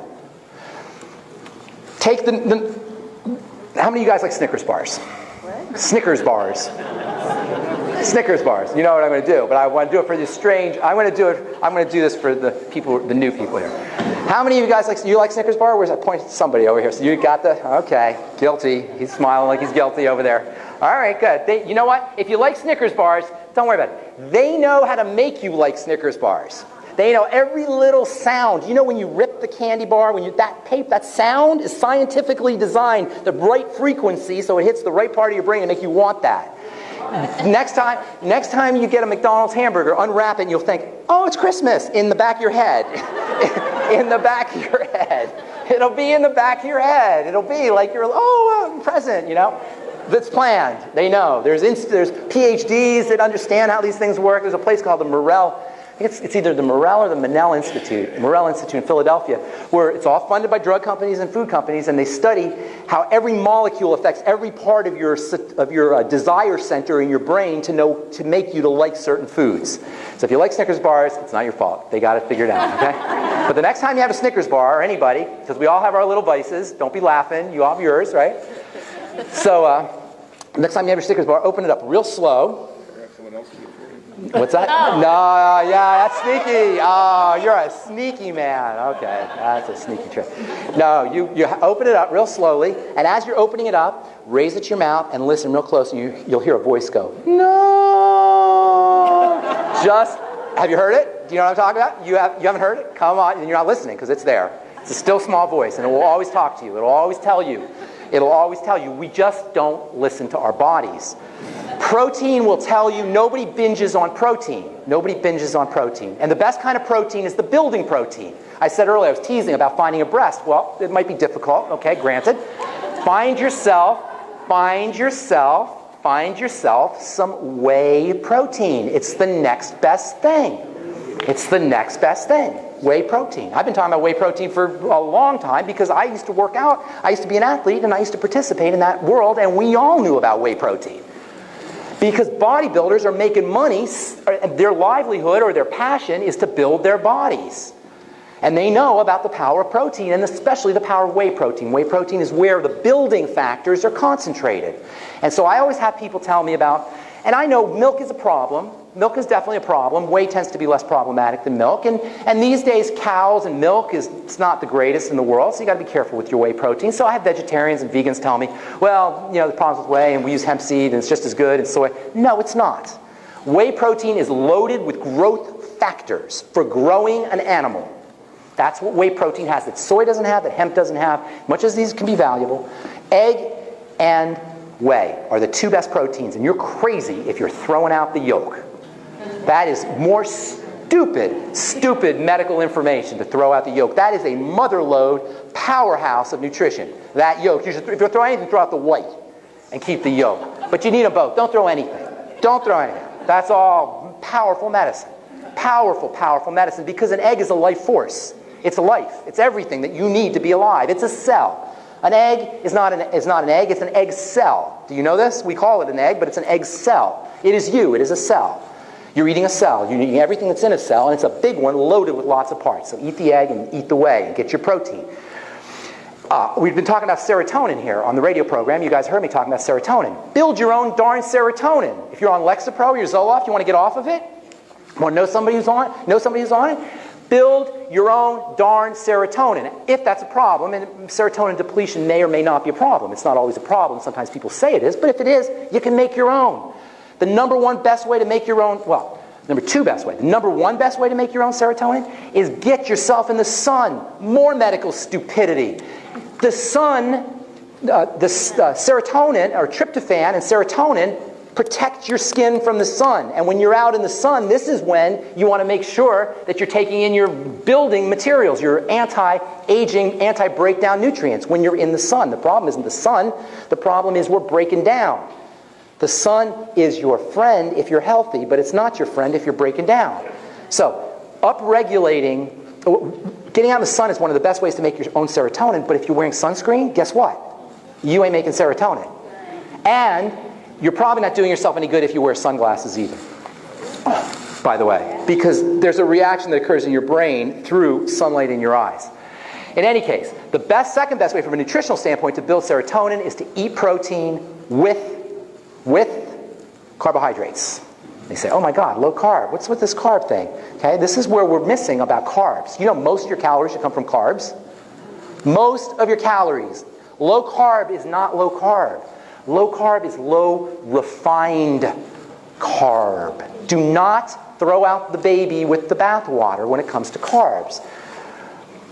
Take how many of you guys like Snickers bars? What? Snickers bars. Snickers bars. You know what I'm going to do, but I want to do it for this strange. I'm going to do this for the people, the new people here. How many of you guys like Snickers bar? Where's I point to somebody over here? So you got okay, guilty. He's smiling like he's guilty over there. All right, good. You know what? If you like Snickers bars, don't worry about it. They know how to make you like Snickers bars. They know every little sound. You know when you rip the candy bar, that sound is scientifically designed, the right frequency, so it hits the right part of your brain to make you want that. Next time you get a McDonald's hamburger, unwrap it and you'll think, oh, it's Christmas, in the back of your head. In the back of your head. It'll be in the back of your head. It'll be like you're, present, you know. That's planned. They know. There's PhDs that understand how these things work. There's a place called the Morrell. I think it's either the Morrell or the Mennell Institute. Morrell Institute in Philadelphia, where it's all funded by drug companies and food companies, and they study how every molecule affects every part of your desire center in your brain to make you to like certain foods. So if you like Snickers bars, it's not your fault. They got it figured out. Okay. But the next time you have a Snickers bar, or anybody, because we all have our little vices. Don't be laughing. You all have yours, right? So next time you have your Snickers bar, open it up real slow. What's that? No, yeah, that's sneaky. Oh, you're a sneaky man. Okay, that's a sneaky trick. No, you open it up real slowly, and as you're opening it up, raise it to your mouth and listen real close, and you'll hear a voice go, no. Have you heard it? Do you know what I'm talking about? You haven't heard it? Come on, and you're not listening because it's there. It's a still small voice, and it will always talk to you. It'll always tell you. We just don't listen to our bodies. Protein will tell you nobody binges on protein. Nobody binges on protein. And the best kind of protein is the building protein. I said earlier, I was teasing about finding a breast. Well, it might be difficult, okay, granted. Find yourself some whey protein. It's the next best thing. Whey protein. I've been talking about whey protein for a long time because I used to work out, I used to be an athlete, and I used to participate in that world, and we all knew about whey protein. Because bodybuilders are making money, their livelihood or their passion is to build their bodies. And they know about the power of protein, and especially the power of whey protein. Whey protein is where the building factors are concentrated. And so I always have people tell me about, and I know milk is a problem. Milk is definitely a problem. Whey tends to be less problematic than milk. And these days, cows and milk it's not the greatest in the world, so you got to be careful with your whey protein. So I have vegetarians and vegans tell me, well, you know, the problems with whey, and we use hemp seed, and it's just as good, and soy. No, it's not. Whey protein is loaded with growth factors for growing an animal. That's what whey protein has that soy doesn't have, that hemp doesn't have. Much as these can be valuable, egg and whey are the two best proteins, and you're crazy if you're throwing out the yolk. That is more stupid medical information to throw out the yolk. That is a motherlode powerhouse of nutrition. That yolk, if you're throwing anything, throw out the white and keep the yolk. But you need them both. Don't throw anything. Don't throw anything. That's all powerful medicine. Powerful medicine, because an egg is a life force. It's a life. It's everything that you need to be alive. It's a cell. An egg is not an egg, it's an egg cell. Do you know this? We call it an egg, but it's an egg cell. It is you, it is a cell. You're eating a cell. You're eating everything that's in a cell, and it's a big one loaded with lots of parts. So eat the egg and eat the whey and get your protein. We've been talking about serotonin here on the radio program. You guys heard me talking about serotonin. Build your own darn serotonin. If you're on Lexapro or you're Zoloft, you want to get off of it? Want to know somebody who's on it? Build your own darn serotonin. If that's a problem, and serotonin depletion may or may not be a problem. It's not always a problem. Sometimes people say it is, but if it is, you can make your own. The number one best way to make your own, number two best way. The number one best way to make your own serotonin is get yourself in the sun. More medical stupidity. The sun, serotonin, or tryptophan and serotonin protect your skin from the sun. And when you're out in the sun, this is when you want to make sure that you're taking in your building materials, your anti-aging, anti-breakdown nutrients when you're in the sun. The problem isn't the sun. The problem is we're breaking down. The sun is your friend if you're healthy, but it's not your friend if you're breaking down. So upregulating, getting out in the sun is one of the best ways to make your own serotonin, but if you're wearing sunscreen, guess what? You ain't making serotonin. And you're probably not doing yourself any good if you wear sunglasses either, by the way, because there's a reaction that occurs in your brain through sunlight in your eyes. In any case, the second best way from a nutritional standpoint to build serotonin is to eat protein with carbohydrates. They say, oh my God, low carb. What's with this carb thing? Okay, this is where we're missing about carbs. You know most of your calories should come from carbs. Most of your calories. Low carb is not low carb. Low carb is low refined carb. Do not throw out the baby with the bathwater when it comes to carbs.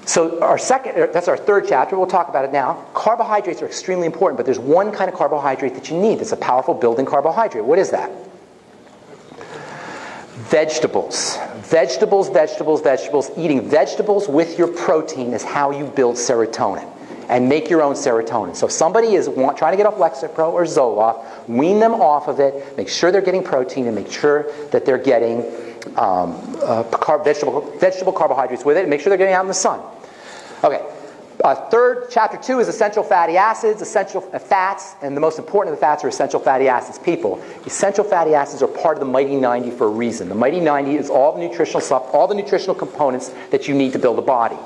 So that's our third chapter. We'll talk about it now. Carbohydrates are extremely important, but there's one kind of carbohydrate that you need that's a powerful building carbohydrate. What is that? Vegetables. Vegetables. Eating vegetables with your protein is how you build serotonin and make your own serotonin. So if somebody is trying to get off Lexapro or Zoloft, wean them off of it, make sure they're getting protein, and make sure that they're getting vegetable carbohydrates with it, and make sure they're getting out in the sun. Okay. Chapter 2 is essential fatty acids, essential fats, and the most important of the fats are essential fatty acids. People, essential fatty acids are part of the Mighty 90 for a reason. The Mighty 90 is all the nutritional stuff, all the nutritional components that you need to build a body.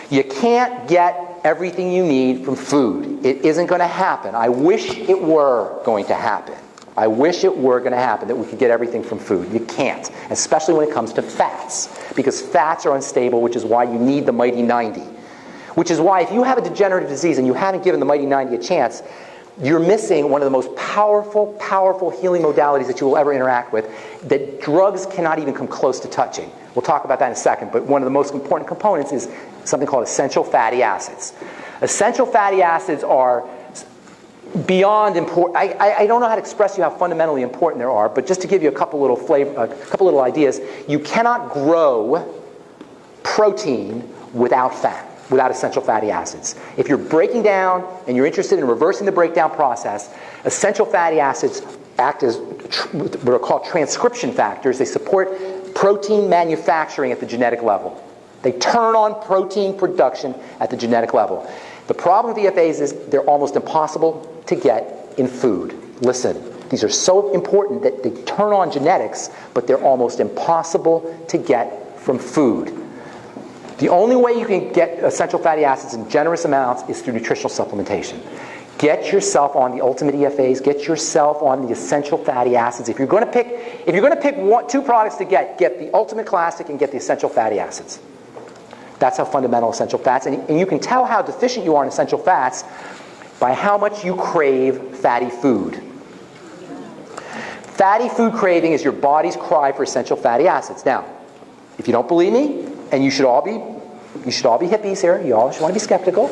You can't get everything you need from food. It isn't going to happen. I wish it were going to happen. I wish it were going to happen that we could get everything from food. You can't, especially when it comes to fats, because fats are unstable, which is why you need the Mighty 90. Which is why if you have a degenerative disease and you haven't given the Mighty 90 a chance, you're missing one of the most powerful healing modalities that you will ever interact with that drugs cannot even come close to touching. We'll talk about that in a second, but one of the most important components is something called essential fatty acids. Essential fatty acids are beyond important. I don't know how to express to you how fundamentally important they are, but just to give you a couple little ideas, you cannot grow protein without fat, without essential fatty acids. If you're breaking down and you're interested in reversing the breakdown process, essential fatty acids act as what are called transcription factors. They support protein manufacturing at the genetic level. They turn on protein production at the genetic level. The problem with EFAs is they're almost impossible to get in food. Listen, these are so important that they turn on genetics, but they're almost impossible to get from food. The only way you can get essential fatty acids in generous amounts is through nutritional supplementation. Get yourself on the ultimate EFAs. Get yourself on the essential fatty acids. If you're going to pick two products to get the ultimate classic and get the essential fatty acids. That's how fundamental essential fats. And you can tell how deficient you are in essential fats by how much you crave fatty food. Fatty food craving is your body's cry for essential fatty acids. Now, if you don't believe me, and you should all be hippies here. You all should want to be skeptical.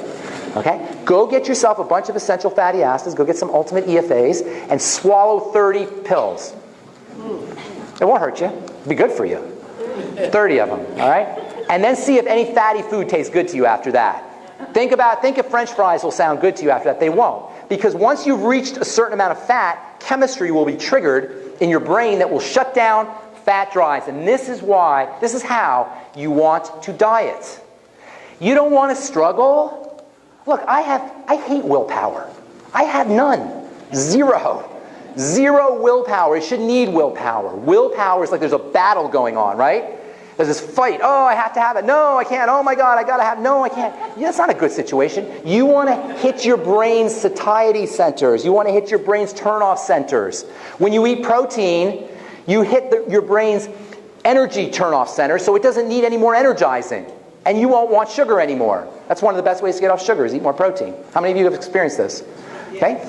Okay? Go get yourself a bunch of essential fatty acids. Go get some ultimate EFAs and swallow 30 pills. It won't hurt you. It'll be good for you. 30 of them. All right? And then see if any fatty food tastes good to you after that. Think if French fries will sound good to you after that. They won't. Because once you've reached a certain amount of fat, chemistry will be triggered in your brain that will shut down fat drives. And this is how you want to diet. You don't want to struggle. Look, I hate willpower. I have none. Zero willpower. You shouldn't need willpower. Willpower is like there's a battle going on, right? There's this fight. Oh, I have to have it. No, I can't. Oh my God, I gotta have it. No, I can't. Yeah, that's not a good situation. You want to hit your brain's satiety centers. You want to hit your brain's turn-off centers. When you eat protein, you hit your brain's energy turn-off center, so it doesn't need any more energizing. And you won't want sugar anymore. That's one of the best ways to get off sugar is eat more protein. How many of you have experienced this? Okay?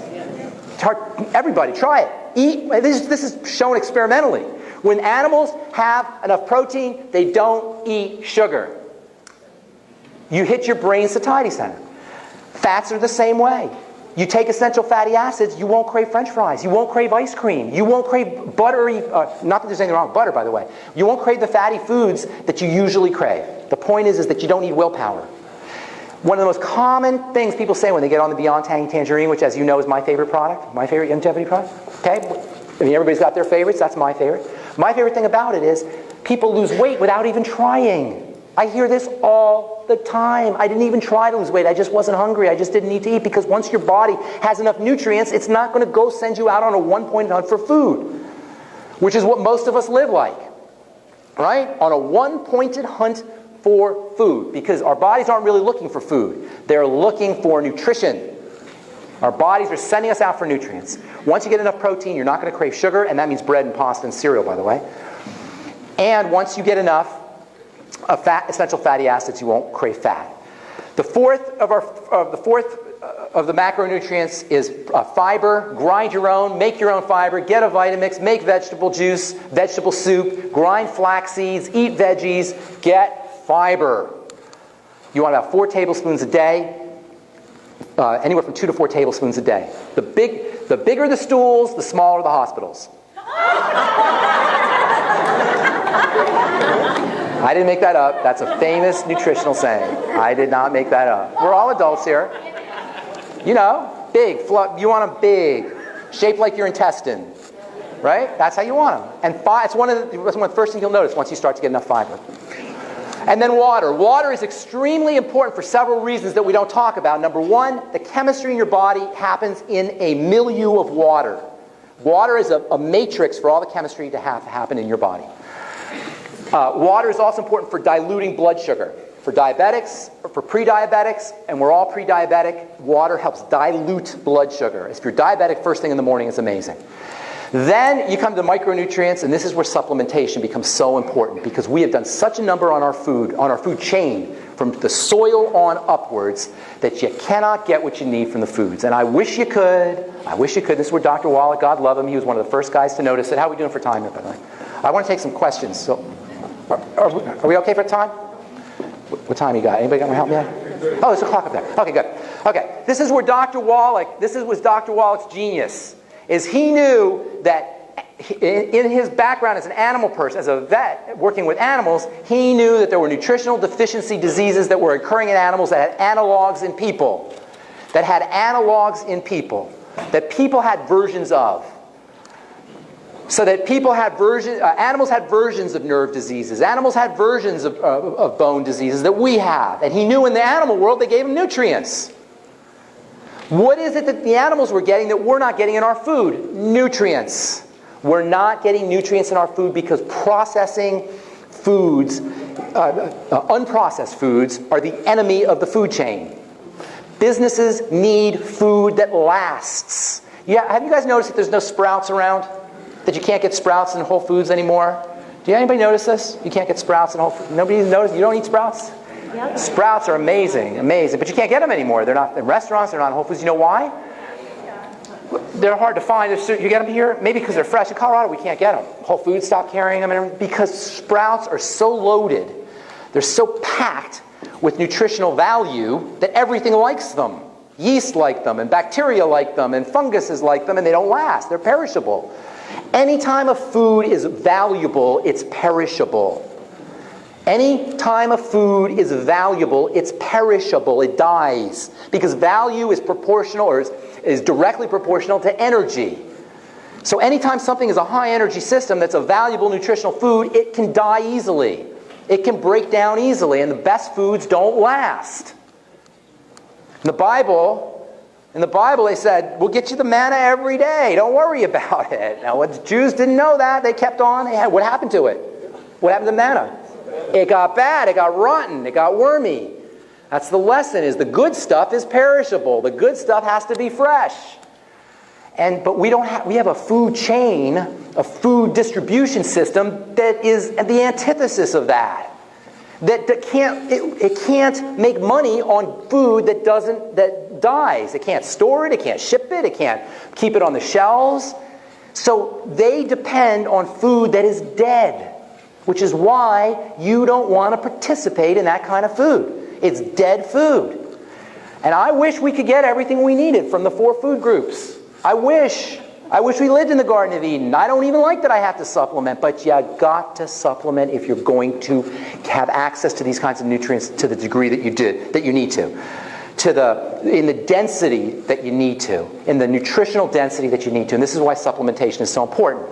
It's hard. Everybody, try it. Eat. This is shown experimentally. When animals have enough protein, they don't eat sugar. You hit your brain's satiety center. Fats are the same way. You take essential fatty acids, you won't crave French fries. You won't crave ice cream. You won't crave buttery, not that there's anything wrong with butter, by the way. You won't crave the fatty foods that you usually crave. The point is that you don't need willpower. One of the most common things people say when they get on the Beyond Tangy Tangerine, which as you know is my favorite product, my favorite longevity product, okay? I mean, everybody's got their favorites, that's my favorite. My favorite thing about it is people lose weight without even trying. I hear this all the time. I didn't even try to lose weight. I just wasn't hungry. I just didn't need to eat because once your body has enough nutrients, it's not going to go send you out on a one-pointed hunt for food, which is what most of us live like, right? On a one-pointed hunt for food because our bodies aren't really looking for food. They're looking for nutrition. Our bodies are sending us out for nutrients. Once you get enough protein, you're not going to crave sugar, and that means bread and pasta and cereal, by the way. And once you get enough essential fatty acids, you won't crave fat. The fourth of the macronutrients is fiber. Grind your own, make your own fiber, get a Vitamix, make vegetable juice, vegetable soup, grind flax seeds, eat veggies, get fiber. You want about 4 tablespoons a day, anywhere from 2 to 4 tablespoons a day. The bigger the stools, the smaller the hospitals. I didn't make that up. That's a famous nutritional saying. I did not make that up. We're all adults here. You know, big. You want them big, shaped like your intestine, right? That's how you want them. And it's one of the first things you'll notice once you start to get enough fiber. And then water. Water is extremely important for several reasons that we don't talk about. Number one, the chemistry in your body happens in a milieu of water. Water is a matrix for all the chemistry to happen in your body. Water is also important for diluting blood sugar. For diabetics, or for pre-diabetics, and we're all pre-diabetic, water helps dilute blood sugar. If you're diabetic first thing in the morning, it's amazing. Then you come to micronutrients, and this is where supplementation becomes so important because we have done such a number on our food chain, from the soil on upwards, that you cannot get what you need from the foods. And I wish you could. This is where Dr. Wallach, God love him, he was one of the first guys to notice it. How are we doing for time here, by the way? I want to take some questions. So, are we okay for time? What time you got? Anybody got my help me out? Oh, there's a clock up there. Okay, good. Okay, this is where Dr. Wallach, was Dr. Wallach's genius, is he knew that in his background as an animal person, as a vet working with animals, he knew that there were nutritional deficiency diseases that were occurring in animals that had analogs in people. That people had versions of. So that animals had versions of nerve diseases. Animals had versions of bone diseases that we have. And he knew in the animal world they gave them nutrients. What is it that the animals were getting that we're not getting in our food? Nutrients. We're not getting nutrients in our food because processing foods, unprocessed foods, are the enemy of the food chain. Businesses need food that lasts. Yeah, have you guys noticed that there's no Sprouts around? That you can't get Sprouts in Whole Foods anymore? Do anybody notice this? You can't get Sprouts in Whole Foods? Nobody's noticed? You don't eat Sprouts? Yep. Sprouts are amazing, but you can't get them anymore. They're not in restaurants, they're not in Whole Foods. You know why? They're hard to find. You get them here? Maybe because they're fresh. In Colorado, we can't get them. Whole Foods stopped carrying them because Sprouts are so loaded. They're so packed with nutritional value that everything likes them. Yeast like them, and bacteria like them, and funguses like them, and they don't last. They're perishable. Any time a food is valuable, it's perishable. Any time a food is valuable, it's perishable. It dies. Because value is proportional, or is directly proportional to energy. So anytime something is a high energy system that's a valuable nutritional food, it can die easily. It can break down easily, and the best foods don't last. In the Bible, they said, we'll get you the manna every day. Don't worry about it. Now, what the Jews didn't know that. They kept on. What happened to it? What happened to manna? It got bad. It got rotten. It got wormy. That's the lesson, is the good stuff is perishable. The good stuff has to be fresh. But we have a food chain, a food distribution system that is the antithesis of that. That can't make money on food that dies. It can't store it, it can't ship it, it can't keep it on the shelves. So they depend on food that is dead, which is why you don't want to participate in that kind of food. It's dead food. And I wish we could get everything we needed from the 4 food groups. I wish we lived in the Garden of Eden. I don't even like that I have to supplement, but you got to supplement if you're going to have access to these kinds of nutrients to the degree that you need to. In the density that you need to, in the nutritional density that you need to. And this is why supplementation is so important.